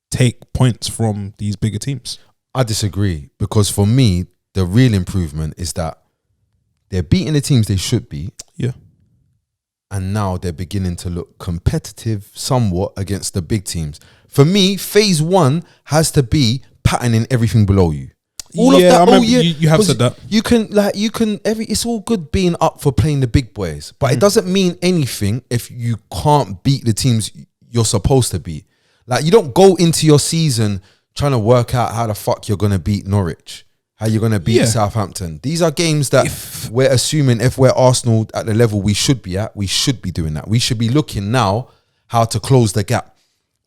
take points from these bigger teams.
I disagree, because for me, the real improvement is that they're beating the teams they should beat,
Yeah.
and now they're beginning to look competitive somewhat against the big teams. For me, phase 1 has to be patterning everything below you. All
Yeah, I
of that,
remember you have
'cause
said that.
it's all good being up for playing the big boys, but it doesn't mean anything if you can't beat the teams you're supposed to beat. Like, you don't go into your season trying to work out how the fuck you're going to beat Norwich, how you're going to beat
Yeah.
Southampton. These are games that we're assuming, if we're Arsenal at the level we should be at, we should be doing that. We should be looking now how to close the gap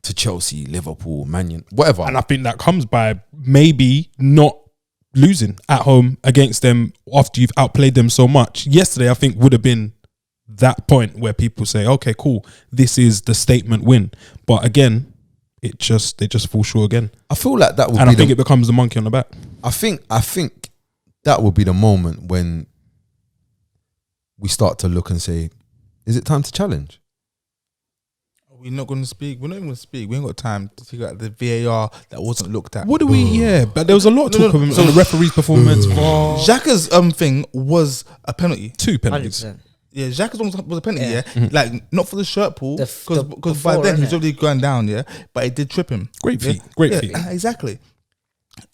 to Chelsea, Liverpool, Man United, whatever.
And I think that comes by maybe not losing at home against them after you've outplayed them so much. Yesterday, I think, would have been that point where people say, okay, cool, this is the statement win. But again, they just fall short again.
I feel like that would
And
be
I think it becomes the monkey on the back.
I think that would be the moment when we start to look and say, is it time to challenge?
We're not going to speak. We're not even going to speak. We ain't got time to figure out the VAR that wasn't looked at.
What do we? Yeah, but there was a lot of talk of him on the referee's performance.
Xhaka's thing was a penalty.
2 penalties.
100%.
Yeah, Xhaka's one was a penalty.
Yeah.
Yeah, like not for the shirt pull, because by
before,
then he's
innit?
already gone down. Yeah, but it did trip him.
Great
Yeah?
feet. Great
Yeah,
feet.
exactly.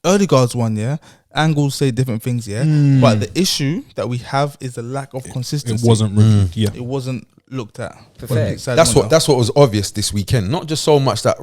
Odegaard's one, yeah. Angles say different things, yeah. But the issue that we have is the lack of
It
consistency.
wasn't reviewed. Yeah.
It wasn't looked at.
Pathetic.
That's what was obvious this weekend. Not just so much that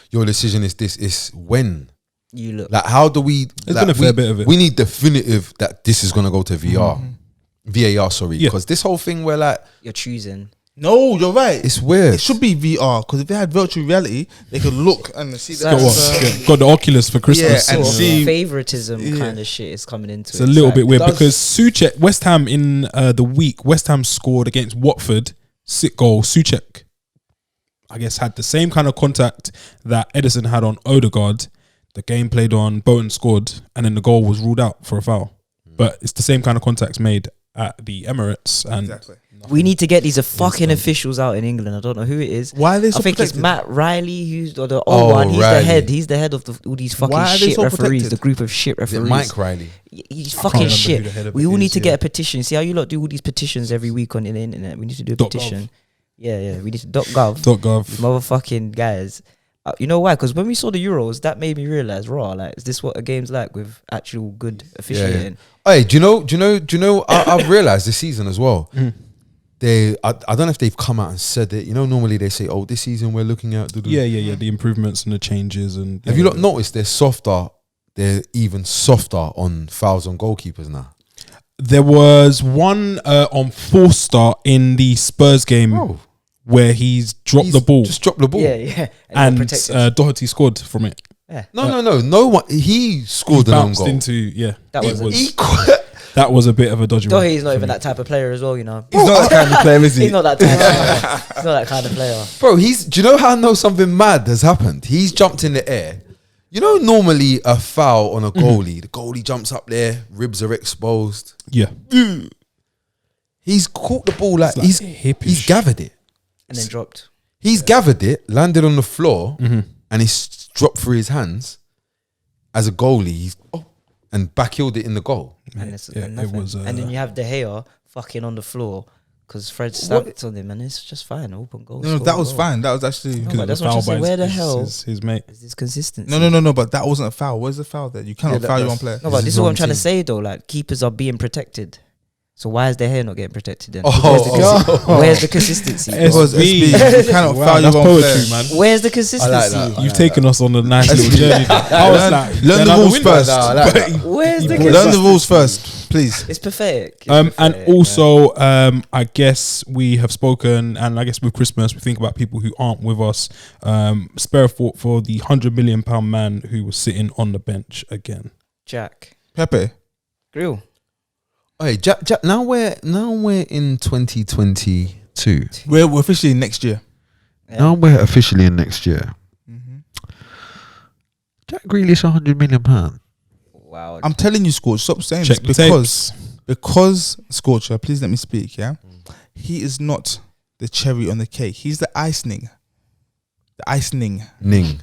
your decision is this, is when.
You look.
Like, how do we?
There's
like,
been a fair bit of it.
We need definitive that this is gonna go to VAR, sorry,
Yeah.
because this whole thing where like
You're choosing.
No, you're right.
It's weird.
It should be VR because if they had virtual reality, they could look and see the.
Got the Oculus for Christmas.
Yeah, and
Sort of
see-
favoritism kind of shit is coming into
It's
it.
a little
like,
bit weird because Souček, West Ham in the week, West Ham scored against Watford, sick goal. Souček, I guess, had the same kind of contact that Edison had on Odegaard. The game played on, Bowen scored, and then the goal was ruled out for a foul. But it's the same kind of contacts made at the Emirates. And
Exactly.
we need to get these fucking officials out in England. I don't know who it is.
Why are they so
I think
protected?
it's Matt Riley, who's the old
Oh,
one. He's
Riley.
the head. He's the head of all these fucking
Why are they
shit
so
referees.
protected?
The group of shit
Is it
referees.
Mike Riley?
He's
can't
fucking
remember
shit.
who the head of
We
it
all need
is,
to
yeah.
get a petition. See how you lot do all these petitions every week on the internet. We need to do a
.gov.
petition. Yeah. We need to .gov.
.gov.
Motherfucking guys. You know why? Because when we saw the Euros, that made me realize, like, is this what a game's like with actual good officiating?
Hey, do you know? I've realized this season as well. I don't know if they've come out and said it. You know, normally they say, "Oh, this season we're looking at."
Yeah. The improvements and the changes. And
Have you not noticed they're softer? They're even softer on fouls on goalkeepers now.
There was one on Forster in the Spurs game
Bro,
where he's dropped the ball
Just dropped the ball.
Yeah.
and
protected.
Doherty scored from it.
Yeah.
No one. He scored
He
an own
bounced
goal.
into
That was
that was a bit of a dodgy one.
Doherty's not
for
even
me.
that type of player as well, you know.
He's not that kind of player, is he?
He's not that type. He's not that kind of player.
Bro, do you know how I know something mad has happened? He's jumped in the air. You know, normally a foul on a goalie, the goalie jumps up there, ribs are exposed.
Yeah.
He's caught the ball like,
It's like
he's
hippish.
gathered it.
And then dropped.
He's gathered it, landed on the floor, and it's dropped through his hands. As a goalie, he's and backheeled it in the goal.
And, it's,
Yeah,
and,
it
nothing.
was,
And then you have De Gea fucking on the floor because Fred stamped on him, and it's just fine. Open goal.
No,
score
that was
goal.
fine. That was actually.
No, but that's what I'm saying. Where the hell
his mate?
is this consistency?
No. But that wasn't a foul. Where's the foul there? You cannot foul your own player.
No, but this is what I'm trying to say though. Like, keepers are being protected. So why is their hair not getting protected then? Where's the consistency?
Because
SB.
SB, you cannot foul your
That's
own
poetry,
player.
man.
Where's the consistency?
that.
You've taken us on a nice little journey. I was like,
Learn the
then out
rules
window.
first.
Where's the
Learn
consistency?
the rules first, please.
It's pathetic. It's
And
pathetic,
also, I guess we have spoken, and I guess with Christmas, we think about people who aren't with us. Spare a thought for the £100 million man who was sitting on the bench again.
Jack
Pepe.
Grill.
Hey, Jack, now we're in 2022.
We're officially next year.
Yeah.
Now we're officially in next year. Jack Grealish, £100 million.
Wow.
I'm telling you, Scorch, stop saying
Check
this
the
because Scorcher, please let me speak, yeah? He is not the cherry on the cake. He's the icing. The icing.
Ning.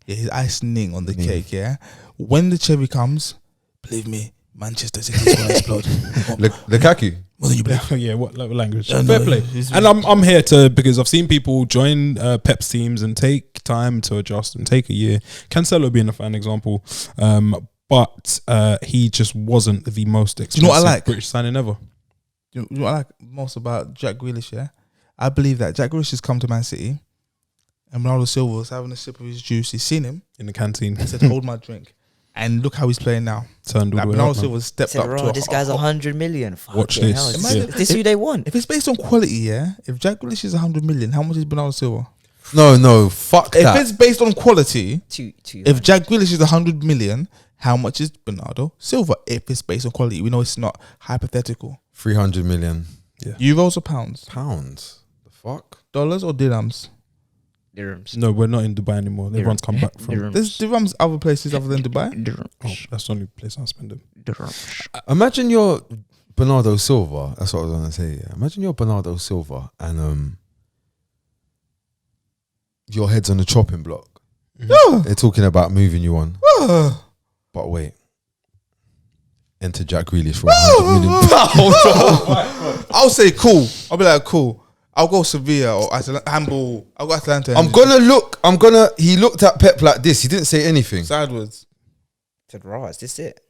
Yeah, he's icing on the
Ning.
cake, yeah? When the cherry comes, believe me, Manchester City is going to explode.
Lukaku.
More than you believe.
Yeah, what language?
No,
Fair
no,
play.
it's-
And I'm here to, because I've seen people join Pep's teams and take time to adjust and take a year. Cancelo being a fine example. But he just wasn't the most expensive
you know what I like?
British signing ever.
You know what I like most about Jack Grealish, yeah? I believe that Jack Grealish has come to Man-City and Ronaldo Silva was having a sip of his juice. He's seen him
In the canteen.
and said, hold my drink. And look how he's playing now.
Turned all
Like
the way
Ronaldo
up, man.
Silva stepped
Said,
up
"Bro,
to
this guy's 100 million.
Watch
Fucking
this.
hell, Is,
Yeah.
is this who they want?
If it's based on quality, yeah? If Jack Grealish is 100 million, how much is Bernardo Silva?
No, fuck
If
that.
it's based on quality,
Two.
if Jack Grealish is 100 million, how much is Bernardo Silva? If it's based on quality, we know it's not hypothetical.
300 million
Euros or pounds?
pounds. The fuck?
Dollars or dirhams?
Dirhams.
No, we're not in Dubai anymore. Everyone's come back from.
Dirhams.
There's dirhams other places other than Dubai.
Oh, that's the only place I spend them.
Dirhams.
Imagine you're Bernardo Silva. That's what I was going to say. Yeah. Imagine you're Bernardo Silva and your head's on the chopping block.
Oh,
They're talking about moving you on.
oh.
But wait. Enter Jack Grealish for £100 million.
I'll say cool. I'll be like cool. I'll go Sevilla or handball. I'll go Atlanta.
He looked at Pep like this. He didn't say anything.
sideways.
Said, "Raw, is this it?"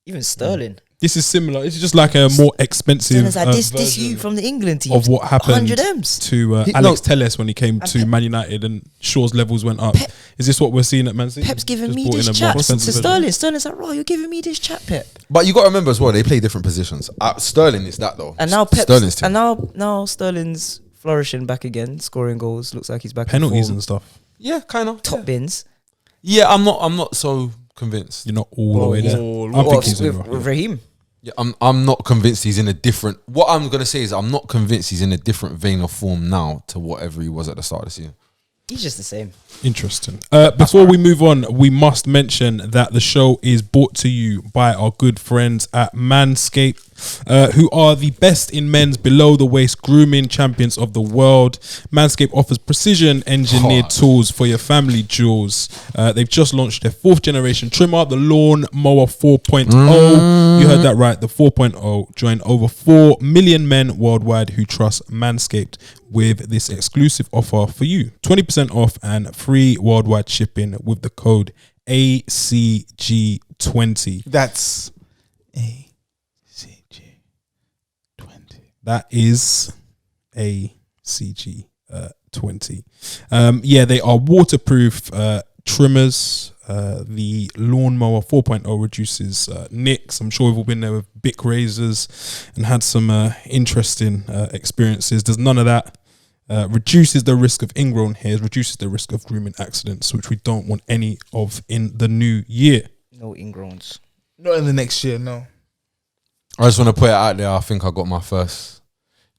Even Sterling.
This is similar. This is just like a more expensive
Sterling's like, this
version
you from the England team.
of what happened
100 M's.
to Alex Telles when he came to Man United and Shaw's levels went up. Is this what we're seeing at Man City?
Pep's giving
Just
me
brought in
this
a more
chat to
expensive version.
Sterling. Sterling's like, "Raw, you're giving me this chat, Pep."
But you got to remember as well, they play different positions. Sterling is that though.
And now Pep's,
Sterling's team.
and now Sterling's flourishing back again, scoring goals. Looks like he's back.
Penalties
in
and stuff.
Yeah, kind of.
top bins.
Yeah, I'm not so convinced.
You're not all the way there.
Oh,
I think
What,
he's in
with,
the
with Raheem.
Yeah, I'm not convinced he's in a different. What I'm gonna say is I'm not convinced he's in a different vein of form now to whatever he was at the start of the season.
He's just the same.
Interesting. Before we move on, we must mention that the show is brought to you by our good friends at ManScape, who are the best in men's below the waist grooming champions of the world. ManScape offers precision engineered tools for your family jewels. They've just launched their 4th generation trimmer, the Lawn Mower 4.0. You heard that right, the 4.0. Join over 4 million men worldwide who trust ManScaped with this exclusive offer for you. 20% off and free worldwide shipping with the code ACG20.
That's ACG 20.
That is ACG 20. They are waterproof trimmers. The lawnmower 4.0 reduces nicks. I'm sure we've all been there with Bic razors and had some interesting experiences. There's none of that. Reduces the risk of ingrown hairs, reduces the risk of grooming accidents, which we don't want any of in the new year.
No ingrowns.
Not in the next year, no.
I just want to put it out there. I think I got my first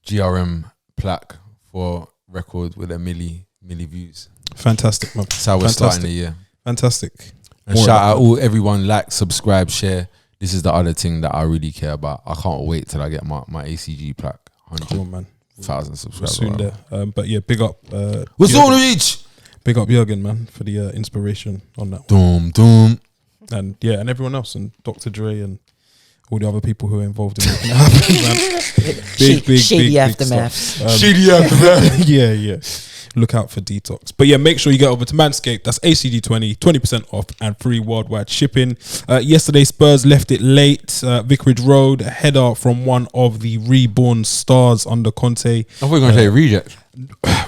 GRM plaque for record with a milli views.
Fantastic, man.
That's how we're starting the year.
Fantastic.
And shout out all everyone, like, subscribe, share. This is the other thing that I really care about. I can't wait till I get my ACG plaque.
Come on, man.
1,000
We're
subscribers.
soon there. But yeah, big up.
What's
Jürgen.
on the reach?
Big up Jürgen, man, for the inspiration on that.
Doom.
And yeah, and everyone else, and Dr. Dre and all the other people who are involved in making it happen, man.
Shady
big
aftermaths.
stuff.
Shady aftermath.
Yeah. Look out for detox. But yeah, make sure you get over to Manscaped. That's ACG20, 20% off and free worldwide shipping. Yesterday, Spurs left it late. Vicarage Road, a header from one of the reborn stars under Conte.
I thought you were going to say reject.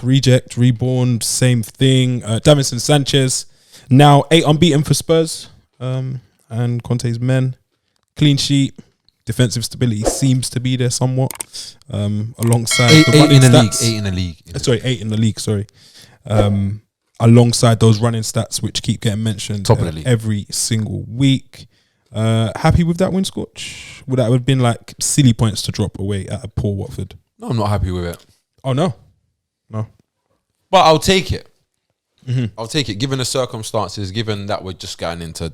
Reject, reborn, same thing. Davinson Sanchez, now 8 unbeaten for Spurs and Conte's men. Clean sheet. Defensive stability seems to be there somewhat. Alongside
Eight
the running
in the
stats.
league. 8 in the league.
Sorry, 8 in the league. Sorry. Alongside those running stats, which keep getting mentioned
Top of the league.
every single week. Happy with that win, Scorch? Would that have been like silly points to drop away at a poor Watford?
No, I'm not happy with it.
Oh no.
But I'll take it.
Mm-hmm.
I'll take it. Given the circumstances, given that we're just getting into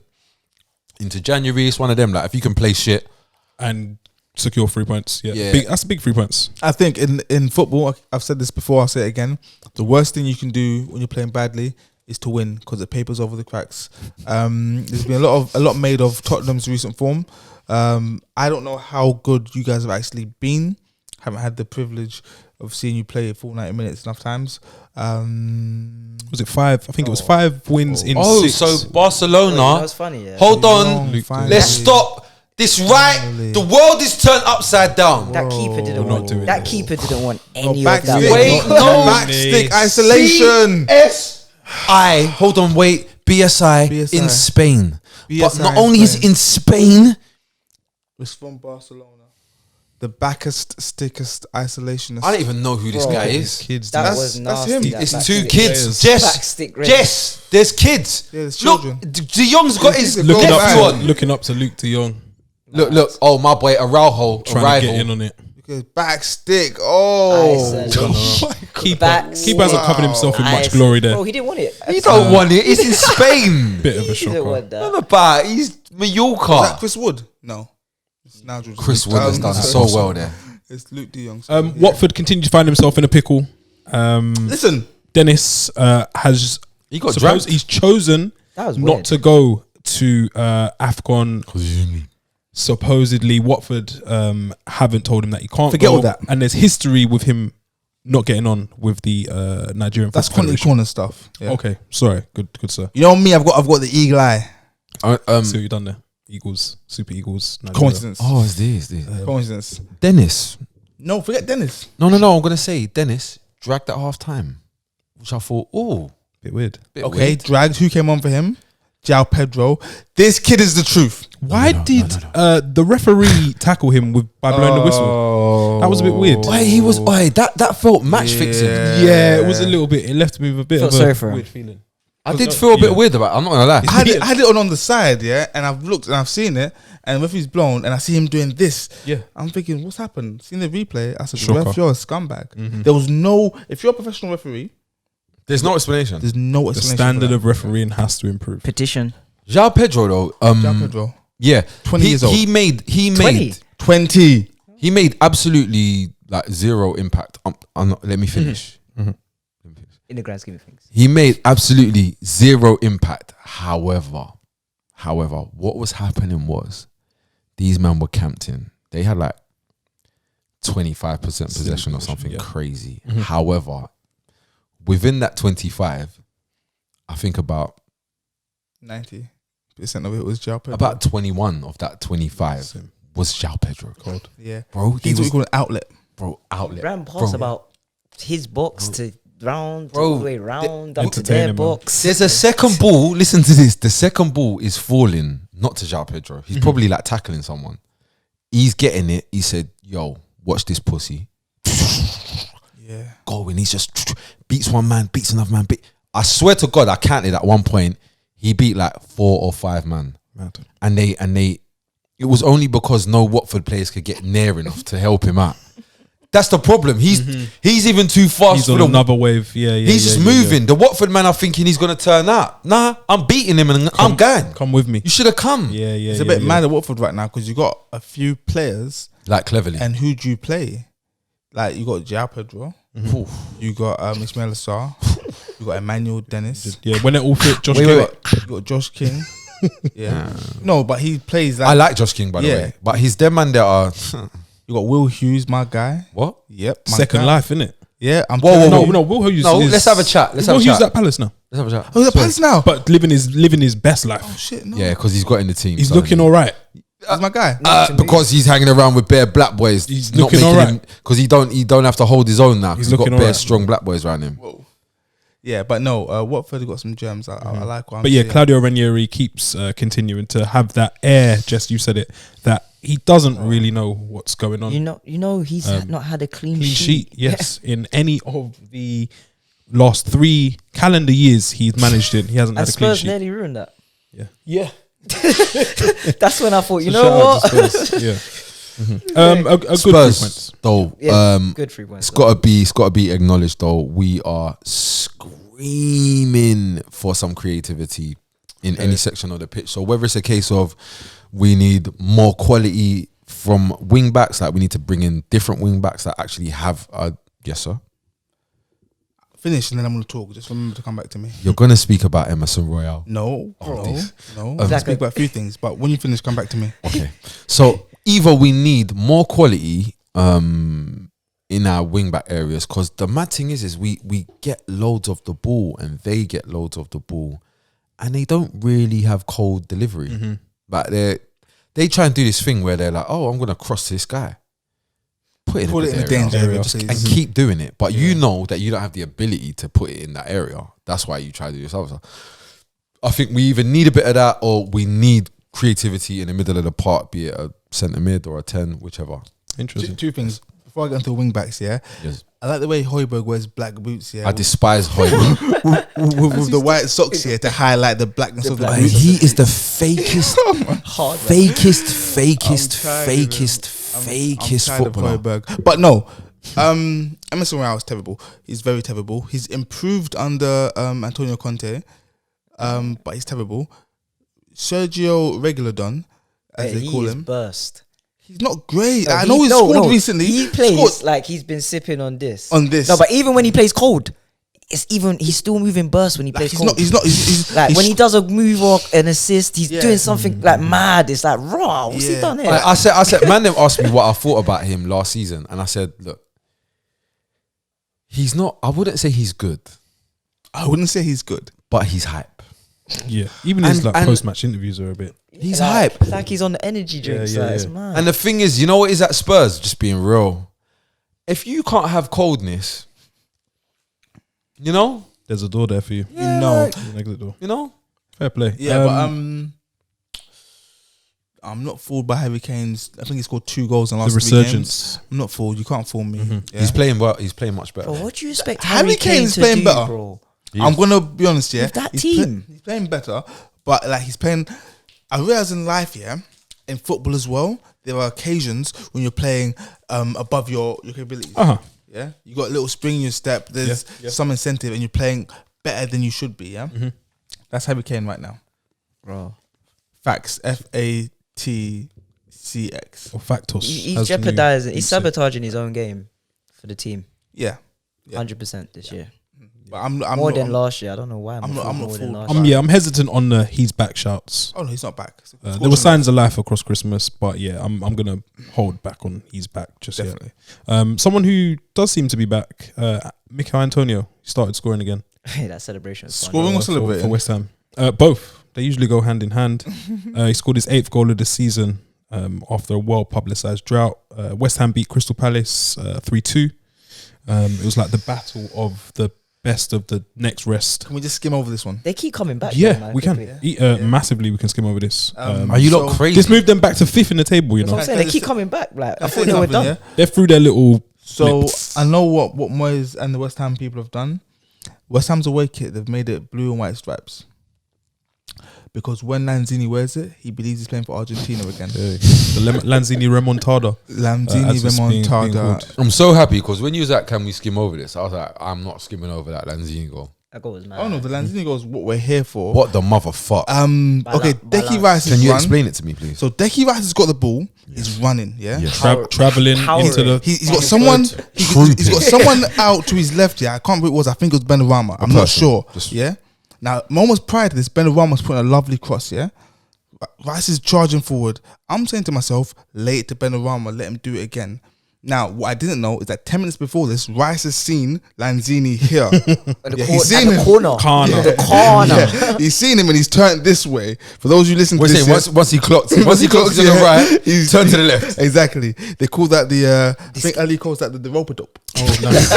January, it's one of them. Like, if you can play shit
And secure 3 points. Yeah.
Yeah.
That's big 3 points.
I think in football, I've said this before, I'll say it again. The worst thing you can do when you're playing badly is to win, because it papers over the cracks. There's been a lot made of Tottenham's recent form. I don't know how good you guys have actually been. Haven't had the privilege of seeing you play a full 90 minutes enough times.
Was it 5? I think it was 5 wins in 6.
so Barcelona.
That was funny, yeah.
Hold on.
Finally.
Let's stop this right.
Finally.
The world is turned upside down.
That keeper didn't
We're not
want
doing
that.
that.
Keeper didn't want any
back
of that.
stick.
Wait, no.
Back stick isolation.
CSI. Hold on, wait. BSI in Spain. But
BSI
not
in
only is
Spain.
it in Spain.
It's from Barcelona. The backest, stickest isolationist.
I don't even know who this
Bro.
guy is.
Kids.
That
That's-
was
that's
nasty.
him.
that
It's
back
2
stick.
kids.
Back
Jess.
stick red.
Jess. There's kids.
Yeah, there's
Look,
children.
De Jong's got his
He's a
looking
goal
up,
nephew
man.
on.
looking up to Luke de Jong,
Look. Oh, my boy, Araujo.
trying to get in
Arrival.
on it.
Because back stick. Oh.
Isolation.
Keeper
Backs.
hasn't covered himself in much
Isolation.
glory there.
Bro, he didn't want it.
He don't want it. It's in Spain.
Bit of a
He didn't
shocker.
want that.
What about? He's
Is that
Mallorca.
Chris Wood? No. It's now
Chris Wood has done so well there.
It's Luke de Jong.
Watford continues to find himself in a pickle.
Listen.
Dennis has
He got
suppose
dragged.
he's chosen
That was
not
weird.
to go to AFCON. Supposedly Watford haven't told him that he can't
Forget
go,
all that.
and there's history with him not getting on with the Nigerian
That's
Football
Conte
Federation.
corner stuff. Yeah.
Okay, sorry, good sir.
You know me, I've got the eagle eye.
See what you done there. Eagles, Super Eagles. Nigeria.
Coincidence.
Oh, it's this.
Coincidence.
Dennis.
No, forget Dennis.
No. I'm gonna say Dennis dragged at half time, which I thought,
Bit weird.
bit
Okay,
weird.
dragged. Who came on for him? João Pedro. This kid is the truth.
Why did the referee tackle him by blowing the whistle? That was a bit weird.
That felt match fixing.
Yeah, it was a little bit. It left me with a bit of
sorry
a
for him.
weird feeling.
I did feel a bit weird about it. I'm not gonna lie.
I had it on the side, yeah, and I've looked and I've seen it, and if he's blown, and I see him doing this,
Yeah.
I'm thinking, what's happened? Seeing the replay, I said,
Shocker.
ref, you're a scumbag. There was no. If you're a professional referee,
There's no explanation.
there's no
The
explanation.
standard of refereeing has to improve.
Petition.
João Pedro though,
Pedro,
yeah,
20 years old.
He made
20.
he made absolutely like zero impact. Let me finish.
In the grand scheme of things.
He made absolutely zero impact. However, what was happening was these men were camped in. They had like 25% possession or something crazy. However, within that 25, I think about
90% of it was João Pedro.
about 21 of that 25 was João Pedro.
Cold.
Yeah.
Bro,
He's what we call an outlet.
bro, outlet.
Ran past
Bro.
about his box to round,
Bro,
all the way round, up to
entertaining,
their
man.
box.
There's a second ball. Listen to this. The second ball is falling, not to João Pedro. He's probably like tackling someone. He's getting it. He said, "Yo, watch this pussy."
Yeah.
Going. He's just beats one man, beats another man. I swear to God, I counted at one point. He beat like 4 or 5 man, and they. It was only because no Watford players could get near enough to help him out. That's the problem. He's even too fast
He's
for
on another wave. Yeah.
He's just moving. The Watford man are thinking he's gonna turn out. Nah, I'm beating him and I'm going.
Come with me.
You should have come.
Yeah.
It's a bit mad at Watford right now because you got a few players,
Like cleverly.
and who do you play? Like you got João Pedro, you got Ismail Assar, you got Emmanuel Dennis,
Yeah, when it all fit, Josh.
you
King.
got Josh King. Yeah, no, but he plays like
I like Josh King by the
Yeah.
way, but he's them man that are
you got Will Hughes, my guy.
what?
Yep, my
Second
guy.
life, innit?
Yeah, I'm
Whoa,
telling
whoa,
you.
No, Will Hughes.
No,
is,
let's have a chat. Let's have
Will
a
Hughes
chat.
at Palace now,
Let's have a chat.
Oh, the Palace now.
but living his best life.
Oh shit, no.
Yeah, because he's got in the team.
He's
so
looking all right.
He's my guy.
because he's hanging around with bare black boys.
He's
not
looking
making
alright.
him because he don't have to hold his own now.
He's
He's got
looking
bare
alright.
strong black boys around him.
Whoa. Yeah, but no, Watford got some gems. I like what I'm
But yeah,
seeing.
Claudio Ranieri keeps continuing to have that air. Jess, you said it, that he doesn't really know what's going on.
You know, he's not had a clean
Clean
sheet.
sheet, yes. In any of the last 3 calendar years he's managed it, he hasn't
And
had a clean
Spurs
sheet.
nearly ruined that.
Yeah.
That's when I thought, you
So
know
shout out
what?
to Spurs, yeah. A good 3
Spurs
points.
though,
Yeah, good 3 points.
it's gotta be acknowledged though. We are screaming for some creativity in any section of the pitch. So whether it's a case of we need more quality from wing backs, like we need to bring in different wing backs that actually have yes sir.
Finish and then I'm gonna talk. Just remember to come back to me.
You're gonna speak about Emerson Royale.
No, no.
this.
I'm gonna speak about a few things, but when you finish, come back to me.
Okay. So either we need more quality in our wing back areas, because the mad thing is we get loads of the ball and they get loads of the ball and they don't really have cold delivery. But they try and do this thing where they're like, oh, I'm gonna cross this guy. Put it in the
danger area,
Just-
please.
and keep doing it. But you know that you don't have the ability to put it in that area. That's why you try to do yourself. So I think we either need a bit of that or we need creativity in the middle of the park, be it a centre mid or a 10, whichever.
Interesting.
Two things. Before I get into the wing backs, yeah,
Yes.
I like the way Højbjerg wears black boots, yeah,
I despise Højbjerg.
with the white socks here to highlight the blackness of the
black-
boots.
He is the fakest,
Hard.
fakest
I'm tired of
footballer.
Højbjerg. But no, Emerson Royale is terrible. He's very terrible. He's improved under Antonio Conte, but he's terrible. Sergio Reguilón, as they call him,
burst.
he's not great.
No,
I know he scored recently.
He plays
Scored
like he's been sipping on this.
No,
but even when he plays cold, he's still moving burst when he plays
he's
cold.
not. He's
like
he's
when he does a move or an assist, he's
Yeah.
doing something like mad. It's like raw. What's he
Yeah.
done here?
I said, man, them asked me what I thought about him last season, and I said, look, he's not. I wouldn't say he's good,
I wouldn't say he's good.
but he's hype.
Yeah. Even his
And-
post match interviews are a bit.
He's
like,
hype.
Like he's on the energy drinks.
Yeah,
like, it's
yeah.
mad.
And the thing is, you know what is at Spurs? Just being real. If you can't have coldness, you know,
There's a door there for you.
You know.
An exit door.
you know.
Fair play.
Yeah, but I'm not fooled by Harry Kane's. I think he scored 2 goals in the
The
last 3 games.
resurgence.
I'm not fooled. You can't fool me. Yeah.
He's playing well. He's playing much better.
Bro, what do you expect
Harry
Harry
Kane
Kane
is
to
playing
do,
better.
bro?
I'm gonna be honest, yeah.
With that
He's
team.
he's playing better, but like he's playing. I realize in life, yeah, in football as well, there are occasions when you're playing above your capabilities. Yeah, you got a little spring in your step. There's some incentive, and you're playing better than you should be. Yeah, that's Harry Kane right now.
Bro,
Facts. FATCX.
Or Factos.
he's
as
jeopardizing.
you
He's
say.
sabotaging his own game for the team.
Yeah,
100% this year.
but I'm
More
not,
than last year. I don't know why.
I'm not
more than
fooled.
last year.
I'm hesitant on the he's back shouts.
Oh no, he's not back.
There were signs of life across Christmas, but yeah, I'm gonna hold back on he's back just
Definitely.
yet. Someone who does seem to be back, Mikel Antonio started scoring again.
Hey, that celebration was fun.
Scoring or
for
celebrating?
West Ham. Both. They usually go hand in hand. He scored his 8th goal of the season after a well-publicised drought. West Ham beat Crystal Palace 3-2. It was like the battle of the best of the next rest.
Can we just skim over this one?
They keep coming back.
Yeah,
though, man,
we can.
quickly.
Massively, we can skim over this.
Are you lot
So-
crazy?
This moved them back to 5th in the table, you
That's
know.
what I'm saying. They keep coming back. Like I
I'll
thought
say
they were
something,
done.
yeah?
They're through their little
So
flips.
I know what Moyes and the West Ham people have done. West Ham's away kit, they've made it blue and white stripes. Because when Lanzini wears it, he believes he's playing for Argentina again.
The Lanzini remontada.
Lanzini
as it's being
Remontada.
called.
I'm so happy because when you was like, can we skim over this? I was like, I'm not skimming over that Lanzini goal.
That goal was mad.
Oh no, the Lanzini goes what we're here for.
What the motherfucker?
Okay,
Balance.
Decky Rice
Can
is
you
run.
explain it to me, please?
So Decky Rice has got the ball. He's running. Yeah.
Traveling
Powering.
into the.
He's got someone. He's got someone out to his left. Yeah, I can't remember who it was. I think it was Benrahma. I'm not
person.
sure.
Just-
Yeah. Now, moments prior to this, Benrahma's putting a lovely cross. Yeah. Rice is charging forward. I'm saying to myself, lay it to Benrahma, let him do it again. Now, what I didn't know is that 10 minutes before this, Rice has seen Lanzini here. He's seen him.
Corner.
The corner.
Yeah, he's seen him and he's turned this way. For those who listen
We're
to this,
saying once he clocks on the right, he's turned to the left.
Exactly. They call that the. I think Ali calls that the rope-a-dope.
Oh, nice.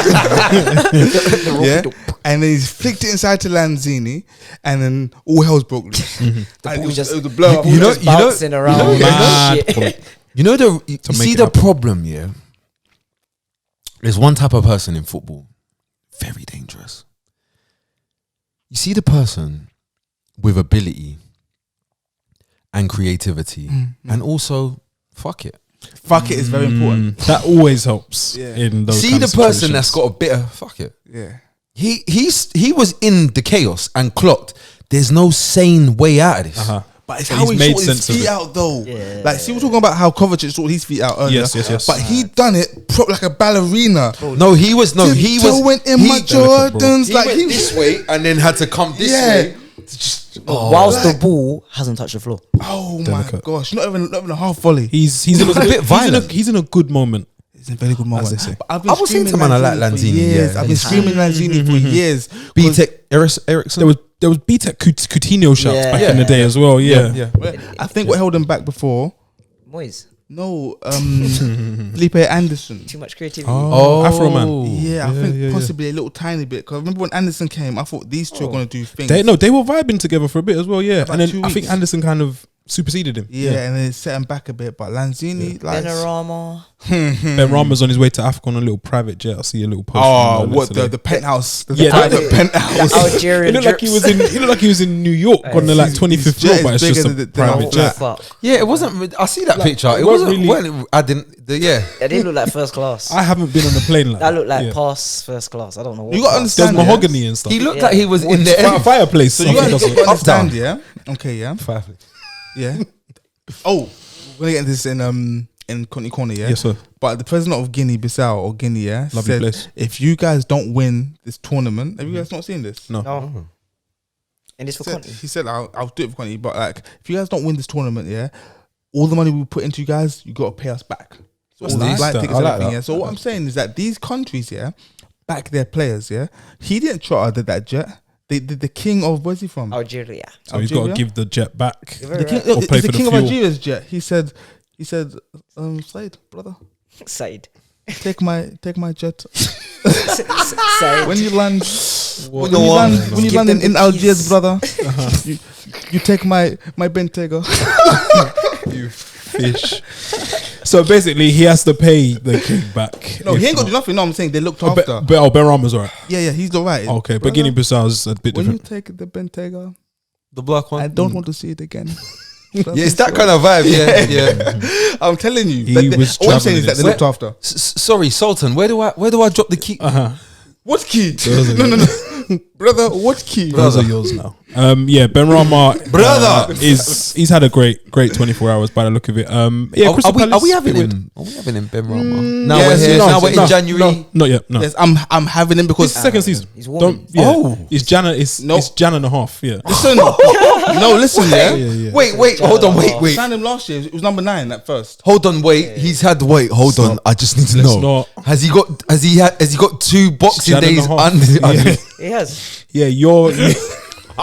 Yeah, and then he's flicked it inside to Lanzini, and then all hell's broke loose.
The ball just
it was a blow up.
You know-
just bouncing around.
Mad
Shit.
point.
You know you
make
see
it
the
happen.
problem, yeah? There's one type of person in football, very dangerous. You see the person with ability and creativity, and also fuck it.
Fuck it is very important.
That always helps
Yeah.
in those
See
kind
the
of
person
situations.
that's got a bit of fuck it.
Yeah.
He was in the chaos and clocked. There's no sane way out of this.
But it's
So
how
he's
he
made
sorted his
sense of
feet
it.
out though.
Yeah.
Like, see, we're talking about how Kovacic sorted his feet out earlier.
Yes.
But he done it like a ballerina.
No, he was
Tiptoeing in my Jordans.
He
Like
went this way and then had to come this way.
Whilst the ball hasn't touched the floor.
Oh my
Delicate.
gosh, not even a half volley.
He's in a
a bit violent.
He's in a good moment.
It's a very good moment.
they say.
But I've been
I was saying
screaming
to man, I like
for
Lanzini,
years.
yeah.
I've been screaming Lanzini for years.
B-Tech Ericsson.
There was B-Tech Coutinho shouts
Yeah.
back in the day as well. Yeah.
I think what held him back before.
Moyes.
No, Felipe Anderson.
Too much creativity.
Oh, Afro man.
Yeah, I think possibly a little tiny bit. Because I remember when Anderson came, I thought these two are going to do things.
They were vibing together for a bit as well. Yeah,
About
and then
2
I think
weeks.
Anderson kind of superseded him.
Yeah, and then it set him back a bit. But Lanzini, like,
Benrahma.
Ben Rama's on his way to Africa on a little private jet. I see a little post.
oh,
from
what
today.
the penthouse? The
Yeah,
private penthouse.
Algerian
It looked like he was in. He looked like he was in New York on the like
His
25th
jet
floor,
is
but it's
bigger
just a
than
private
all
jet.
that.
Fuck.
Yeah, it wasn't. I see that
Like,
picture. It
it wasn't
wasn't
really-
really. I didn't. Yeah.
It didn't look like first class.
I haven't been on the plane like
That looked like
yeah.
past first class. I don't know what.
You got to
class.
There's
understand.
mahogany and stuff.
He looked
Yeah.
like he was in the
Fireplace.
So you
something
got
doesn't-
to
Up,
understand,
down.
yeah. Okay, yeah,
Fireplace.
yeah. Oh, we're gonna get into this in Conti Corner, yeah.
Yes, sir.
But the president of Guinea-Bissau or Guinea, yeah,
Lovely
said
place.
if you guys don't win this tournament, have you guys not seen this?
No.
No. And it's for Conti.
He said, I'll do it for Conti, but like, if you guys don't win this tournament, yeah, all the money we put into you guys, you got to pay us back. So all
That's
these
nice.
flight
I
tickets
like
and everything,
that.
yeah. So what I'm saying is that these countries, yeah, back their players, yeah. He didn't charter that jet. The king of, where's he from?
Algeria.
So he's got to
Algeria?
give the jet back.
You're
The
very
king,
right.
Or
it's
pay
the
for the
king of
fuel.
Algeria's jet. He said, Said, brother,
Said.
take my jet.
Said.
When you land, when you
Go on.
land, when you
Give
land
them
in
the
Algiers,
keys.
brother, you take my Bentayga.
You fish. So basically, he has to pay the kid back.
No,
If
he ain't got to do
not-
nothing. No, I'm saying they looked
Oh,
after.
Ben Rama's alright.
Yeah, he's alright.
Okay, but
Brother,
Guinea-Bissau is a bit
when you
different.
take the Bentayga,
The black one.
I don't want to see it again.
Yeah, it's that kind of vibe. Yeah, yeah.
I'm telling you.
He
that
was
all I'm saying is that they
travelling
looked after.
Sorry, Sultan. Where do I drop the key?
What key?
Those are
No. Brother, what key?
Those are yours now. Yeah, Ben Rama,
Brother!
he's had a great 24 hours by the look of it. Yeah,
Are
Crystal
we
Palace,
having
they would-
him? Are we having him, Ben Rama? Now
yes,
we're here.
no,
Now we're
no,
in January.
Not yet. No,
Yes, I'm having him because
it's the second season.
he's warming.
Don't. Yeah,
Oh.
it's Jan. It's
Nope.
it's Jan and a half. Yeah.
listen. No, listen. Yeah.
Yeah.
Wait. Hold on. Wait.
Signed him last year. It was number 9 at first.
Hold on. Wait. He's had. Wait. Hold on. I just need to
Let's
know.
not.
Has he got 2 boxing
Jan and a
days
half.
under?
He has.
Yeah, you're.
You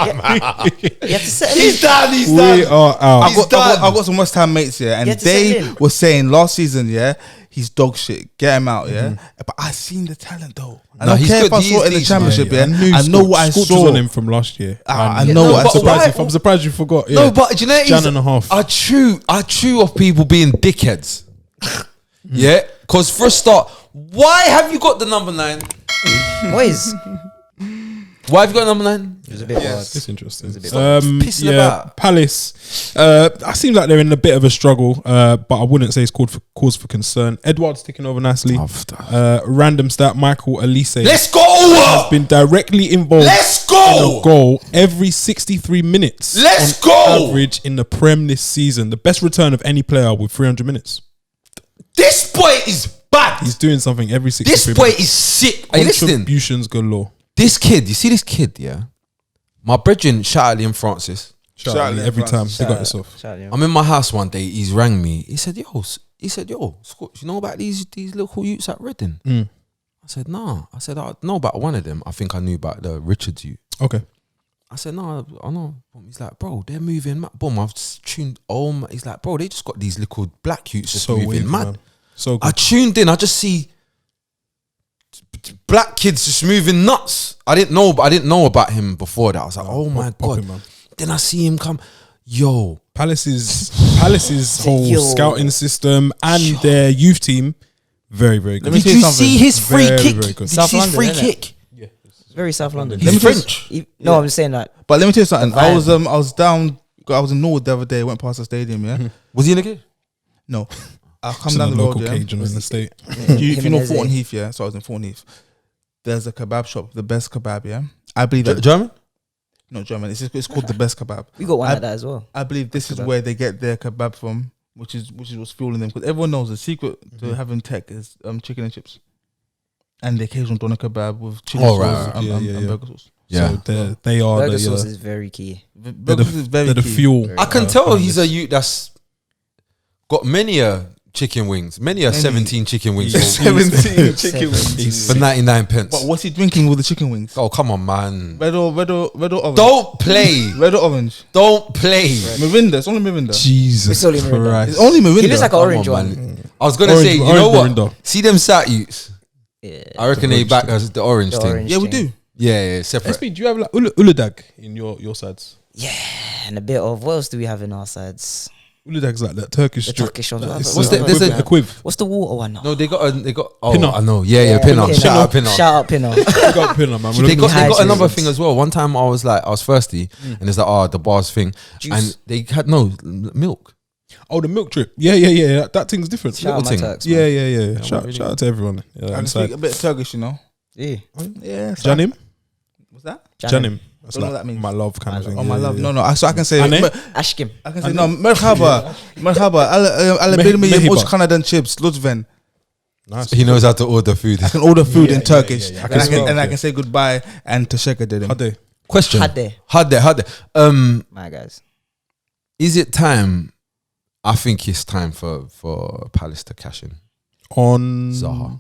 have to settle in.
He's done. He's
we
done.
are out.
I've got some West Ham mates here, and
Get to
they
settle in.
were saying last season, yeah, he's dog shit. Get him out, yeah. But I seen the talent though. I
No,
don't
he's
care
good.
if I
He
saw
is
it in the
decent.
championship, yeah.
I
I know what I
Scorch
saw.
was on him from last year.
I
And
know
no,
what I
but
saw.
why-
I'm surprised you forgot. Yeah.
No, but do you know
Jan and a half.
I chew of people being dickheads. Yeah, because for a start, why have you got the number 9?
Boys,
Why have you got number 9?
it was a bit hard.
It's interesting.
pissing
yeah,
about.
Palace. I seem like they're in a bit of a struggle, but I wouldn't say it's cause for concern. Edouard's ticking over nicely. Random stat: Michael Elise
Let's go.
has been directly involved
Let's
in
go.
a goal every 63 minutes.
Let's
on
go.
Average in the Prem this season, the best return of any player with 300 minutes.
This boy is bad.
He's doing something every 63
This
minutes.
boy is sick. Are you listening?
Contributions galore.
This kid, you see this kid, yeah? My brethren, shout out Liam Francis.
Shout
Shout
out
out
Lee
Lee
every time.
Francis.
They got yourself.
Shout out,
I'm in my house one day. He's rang me. He said, "Yo, Scott, you know about these little youths at Reading?"
Mm.
I said, "Nah." I said, "I know about one of them. I think I knew about the Richards youth."
Okay.
I said, "No, I know." He's like, "Bro, they're moving mad." Boom, I've tuned. Oh, my. He's like, "Bro, they just got these little black youths just
So
moving
weird,
mad."
man. So
I
good.
tuned in. I just see black kids just moving nuts. I didn't know about him before that. I was like, "Oh my
Popping,
god!"
man.
Then I see him come. Yo,
Palace's whole
Yo.
scouting system and their youth team, very, very good.
Let me
did
tell you
you
something.
see his free
Very,
kick?
very
Did
good.
you
South
see his
London,
free
innit?
kick?
It's very South London.
He's
me tell you-
French.
No, I'm just saying that.
But let me tell you something.
The
I
vibe.
was down. I was in Norwood the other day. Went past the stadium. Yeah.
Was he in the game?
No. I come
It's
down the
local
road. Yeah.
Cajun in the state.
If you know
Jimenez,
Thornton
eh?
Heath, yeah. So I was in Thornton Heath. There's a kebab shop, the best kebab. Yeah. I believe that.
German?
Not German. It's called the best kebab.
We got one
I-
like that as well.
I believe this is
Kebab.
where they get their kebab from, which is what's fueling them. Because everyone knows the secret to having tech is chicken and chips, and the occasional doner kebab with chili
Oh,
sauce
right,
and,
right.
and,
Yeah,
and
yeah.
burger sauce.
Yeah.
So they are
Burger
the,
sauce is very key.
Burger sauce is very
they're the
key.
fuel.
I can
uh,
tell
behind
he's
this.
a youth that's got many a chicken wings, many a 17 chicken wings for,
17 chicken wings.
for 99 pence.
But what's he drinking with the chicken wings?
Oh, come on, man.
Red or orange?
Don't play.
Red or orange?
Don't play.
Mirinda. It's only Mirinda.
Jesus
It's only Mirinda.
Christ.
It's only Mirinda.
He looks like an
Come
orange
on,
one.
man. I was going to
Orange-
say, you
orange
know what?
Mirinda.
See them sat youths?
Yeah.
I reckon they back as the orange
The
thing.
orange.
Yeah, we
thing.
do.
Yeah, separate.
SB, do you have like Uludag in your sides?
Yeah, and a bit of what else do we have in our sides?
Uludag's like that Turkish
The
strip.
Turkish ones.
It's
What's the- there's a-
quiv.
What's the water one?
No, they got. Oh,
Pinot.
I know. Yeah, Pinot. Shout out Pinot.
Shout out Pinot.
We got Pinot, man.
They got
Hydrated.
another thing as well. One time I was thirsty, and it's like, the bars thing,
Juice.
and they had no milk.
Oh, the milk drip. Yeah. That thing's different.
Shout out my
thing.
Turks, man.
Yeah. Shout out to everyone.
I can speak a bit of Turkish, you know.
Yeah.
Yeah.
Janim?
What's that?
Janim. That's
Don't know
like
what that means.
my love kind of thing.
Oh my
Yeah,
love.
yeah.
No. So I can say.
Ane?
Ashkim.
I can say no. Merhaba. Ala bilmi
Mehiba.
uç Canadian chips. Lütfen.
Nice.
He knows how to order food.
I can order food
Yeah,
in
yeah,
Turkish,
yeah.
and I can say goodbye and Teşekkür ederim.
Hadi.
Question.
Hade.
Hade.
My guys.
Is it time? I think it's time for Palace to cash in
On
Zaha.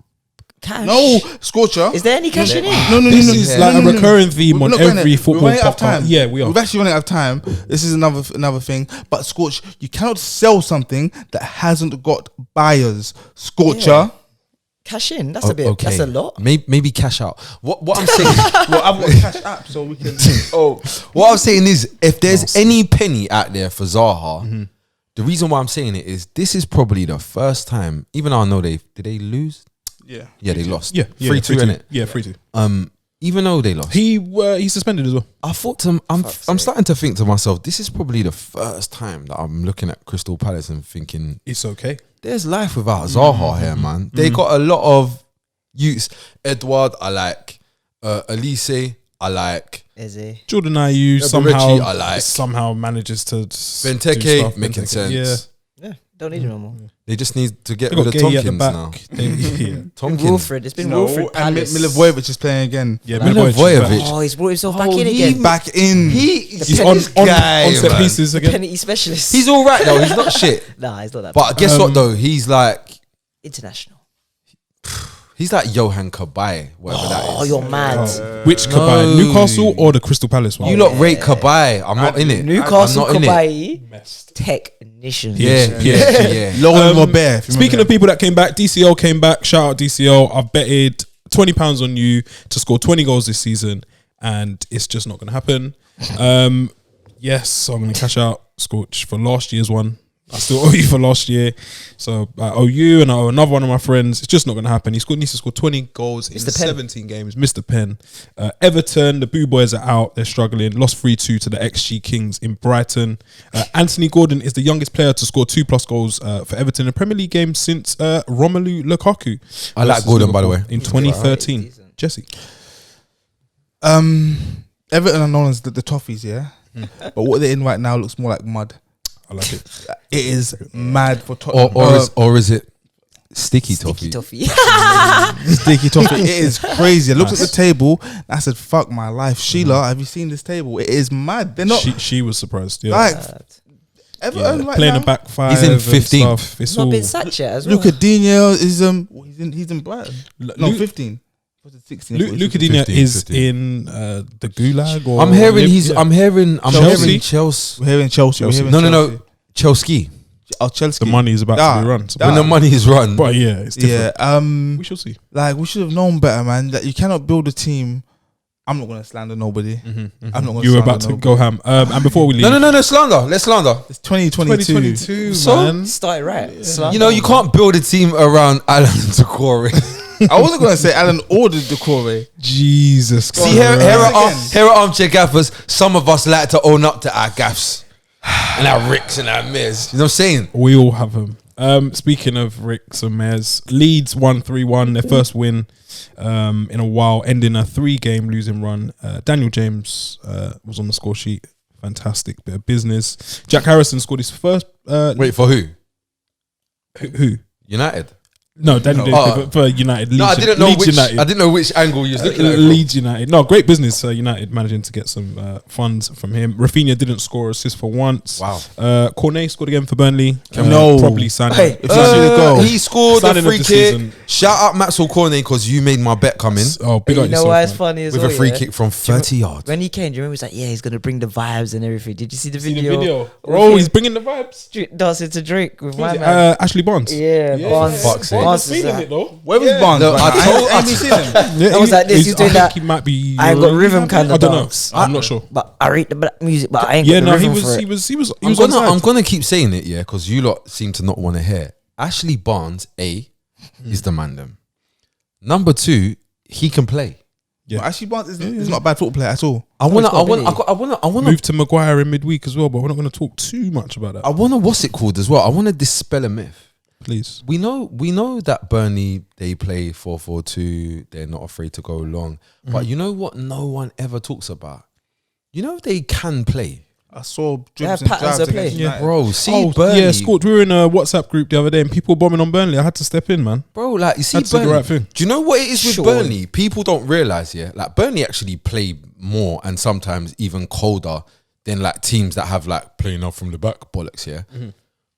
Cash.
No, Scorcher.
Is there any cash in it?
No.
This is like a recurring theme
We're
on
not going
every
there.
football
We're running out of
podcast.
time.
Yeah, we are.
We've actually running out of time. This is another thing. But Scorch, you cannot sell something that hasn't got buyers. Scorcher.
Yeah. Cash in. That's a bit.
Okay.
That's a lot.
Maybe cash out. What I'm saying.
Well, I've got cash app, so we can.
What I'm saying is, if there's any penny out there for Zaha, the reason why I'm saying it is this is probably the first time, even though I know did they lose?
Yeah.
Yeah, they lost.
Yeah,
3-2 innit?
Yeah, 3-2.
Even though they lost,
He suspended as well.
I thought I'm starting to think to myself, this is probably the first time that I'm looking at Crystal Palace and thinking
It's okay.
there's life without Zaha here, man. They got a lot of youths. Edward, I like. Elise, I like.
Eze.
Jordan Ayew
Eberechi, I like.
somehow manages to do
Benteke
stuff.
making sense.
Yeah.
Yeah, don't need him no more.
They just need to get
They
rid
got
of
Gay at the
Tompkins
back.
now.
Yeah.
Tompkins.
Wilfred, it's been Wilfred
and
Palace.
Milivojevic is playing again.
Yeah,
Milivojevic.
Oh, he's brought himself back
Oh,
in
he-
again.
Back in.
He's on set
man.
pieces again.
Penalty specialist.
He's all right though. He's not shit.
Nah, he's not that.
But guess what though? He's like
International.
Johan Kabay, whatever that is.
Oh, you're mad.
Which Kabay? Newcastle or the Crystal Palace one?
You lot rate Kabay. I'm not in it.
Newcastle
I'm not in it.
Kabay technician.
Yeah.
Laurent Robert.
Speaking of people that came back, DCL came back. Shout out DCL. I've betted £20 on you to score 20 goals this season, and it's just not going to happen. Yes, so I'm going to cash out Scorch for last year's one. I still owe you for last year, so I owe you and I owe another one of my friends. It's just not going to happen. He needs to score 20 goals in 17 games. Mr. Penn. Everton, the Boo Boys are out. They're struggling. Lost 3-2 to the XG Kings in Brighton. Anthony Gordon is the youngest player to score 2+ goals for Everton in a Premier League game since Romelu Lukaku.
I like Gordon, by the way.
In 2013.
Decent.
Jesse.
Everton are known as the Toffees, yeah? But what they're in right now looks more like mud.
I like it.
It is mad for Tottenham.
Or is it sticky toffee?
Toffee.
Sticky toffee. It is crazy. I looked at the table and I said, fuck my life. Sheila, have you seen this table? It is mad. They're not
She was surprised. Yeah.
like Everton right
playing
now.
a back five.
He's in
and
15th.
stuff. It's
Not
all
been sacked yet as well.
Luca Dino is he's in Brighton. No,
Lu-
15. Was it 16?
Luka Digne
15,
is
15.
in the Gulag. Or
I'm hearing
Liverpool.
hearing
Chelsea?
Chelsea.
We're here in Chelsea. We're here in
No. Chelsea.
Oh, Chelsea.
The money is about to be run. So
When the money is run.
but yeah, it's different.
Yeah.
We shall see.
Like we should have known better, man. That you cannot build a team. I'm not gonna slander nobody. I'm not gonna.
You were
slander
about to
nobody.
go ham. And before we leave,
No, slander. Let's slander.
It's 2022.
2022,
So-
man.
Started right.
You know, you can't build a team around Alan Decore.
I wasn't gonna say Alan ordered Decore.
Jesus.
See, here at Armchair Gaffers, some of us like to own up to our gaffs and our ricks and our mirs. You know what I'm saying?
We all have them. Speaking of Ricks and Mares, Leeds won 3-1, their first win in a while, ending a 3-game losing run. Daniel James was on the score sheet. Fantastic bit of business. Jack Harrison scored his first.
Wait, for who?
Who?
United.
No, Daniel James for United. Leeds,
No, I didn't know
Leeds
which.
United.
I didn't know which angle you was looking at. it
Leeds United. No, great business. United managing to get some funds from him. Rafinha didn't score assist for once.
Wow.
Cornet scored again for Burnley.
No.
Probably signing.
Hey,
If you see the goal,
He scored
Signing
the
of
free
the
kick.
season.
Shout out Maxwell Cornet because you made my bet come in
Oh, big
You
up
know
yourself,
why it's
man.
funny as
with
well?
a free
yeah?
kick from 30 yards.
When he came, do you remember he was like, yeah, he's gonna bring the vibes and everything. Did you see the
See
video?
the video?
of
Bro,
him
he's bringing the vibes.
dancing to Drake with my man.
Ashley Barnes.
Yeah, Barnes.
Fuck's sake.
Barnes is
feeling
like,
it though.
where was Barnes?
No,
man?
I told-
ain't seen him.
Yeah,
I was like this, he's doing
I
that.
think he might be.
I ain't got rhythm kind
I
of
don't know.
dance.
I'm not sure.
But I read the black music, but I ain't
Yeah,
got the
no, he
rhythm for it.
was
I'm
on side.
gonna keep saying it, yeah, because you lot seem to not want to hear. Ashley Barnes, is the man. Them. Number 2, he can play.
Yeah.
But Ashley Barnes is not a bad football player at all.
I wanna
Move to Maguire in midweek as well, but we're not going to talk too much about that.
what's it called as well? I want to dispel a myth.
Please.
We know that Burnley, they play 4-4-2. They're not afraid to go long. But you know what? No one ever talks about. You know they can play,
I saw
They have
dribs and
patterns
drives
of play.
against
Yeah.
United.
bro. See
Oh,
Burnley,
yeah, Scorch. We were in a WhatsApp group the other day and people were bombing on Burnley. I had to step in, man.
bro. Like you see
Had to do the
Burnley.
right thing.
Do you know what it is with
Sure.
Burnley? People don't realize, yeah. Like Burnley actually play more and sometimes even colder than like teams that have like playing up from the back bollocks. Yeah.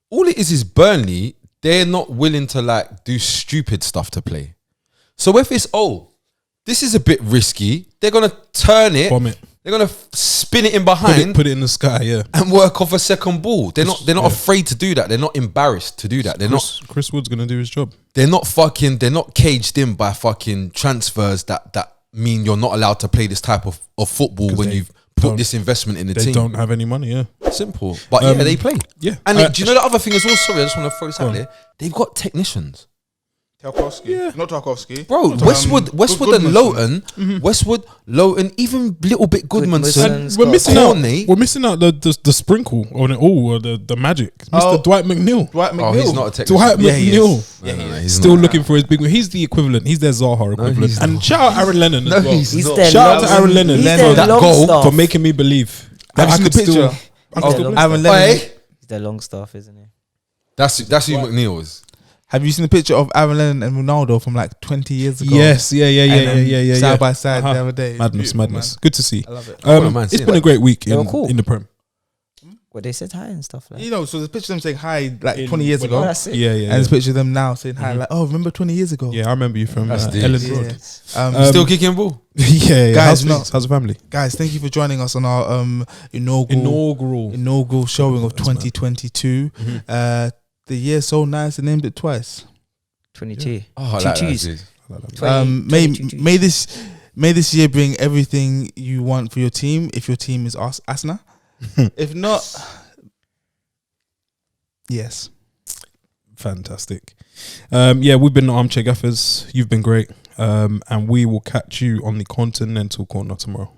All it is Burnley. They're not willing to like do stupid stuff to play. So if it's this is a bit risky, they're gonna turn it.
Bomb it.
They're gonna spin it in
Put
behind
it in the sky, yeah.
and work off a second ball. They're not afraid to do that. They're not embarrassed to do that.
Chris Wood's going to do his job.
They're not caged in by fucking transfers that mean you're not allowed to play this type of football when
they-
you've put this investment in the
They
team.
don't have any money. Yeah,
Simple. But yeah, they play.
yeah.
And do you know the other thing as well? Sorry, I just want to throw this out there. They've got technicians.
Tarkowski, not Tarkowski,
Bro, Westwood and
Goodmanson.
Westwood, Lowton, even little bit Goodmanson.
Goodmanson.
We're missing out.
Corney.
We're missing out the sprinkle on it all, or the magic. It's Mr.
Oh.
Dwight McNeil.
Dwight McNeil.
Oh, he's not a technician.
Dwight
Yeah, he
McNeil.
is. Yeah, he is.
He's
Still
not.
looking for his big one. He's the equivalent. He's their Zaha equivalent.
he's
And shout out Aaron Lennon as well.
he's not.
their
Shout out
long-
to Aaron Lennon
He's
Lennon.
their
That
long
goal
staff.
for making me believe that
Have
I
you
could
seen the
still.
picture
I
He's
could
their
still
long
believe.
Aaron
staff.
Lennon.
Hey,
He's their long staff, isn't he?
that's who McNeil is.
Have you seen the picture of Aaron Lennon and Ronaldo from like 20 years ago?
Yes, yeah.
Side by side
Uh-huh.
the other day. It's
Madness.
beautiful,
Good to see.
man. I love it.
wouldn't mind
It's
seeing
been a
that.
great week
They were
in
cool.
the Prem.
Well, they said hi and stuff like.
You know, so there's a picture of them saying hi like
In-
20 years
when-
ago.
Oh, that's it.
Yeah.
And there's a picture of them now saying hi, like, oh, remember 20 years ago?
Yeah, I remember you from
That's deep.
Ellen
Yeah.
Road.
Um,
Still kicking ball.
Yeah,
Guys,
how's the family?
guys, thank you for joining us on our inaugural showing of 2022. The year's so nice, I named it twice.
22.
Oh, I
Two
like that,
twos.
dude.
22
May this year bring everything you want for your team. If your team is Arsenal, if not, yes.
Fantastic. We've been Armchair Gaffers. You've been great. And we will catch you on the Continental Corner tomorrow.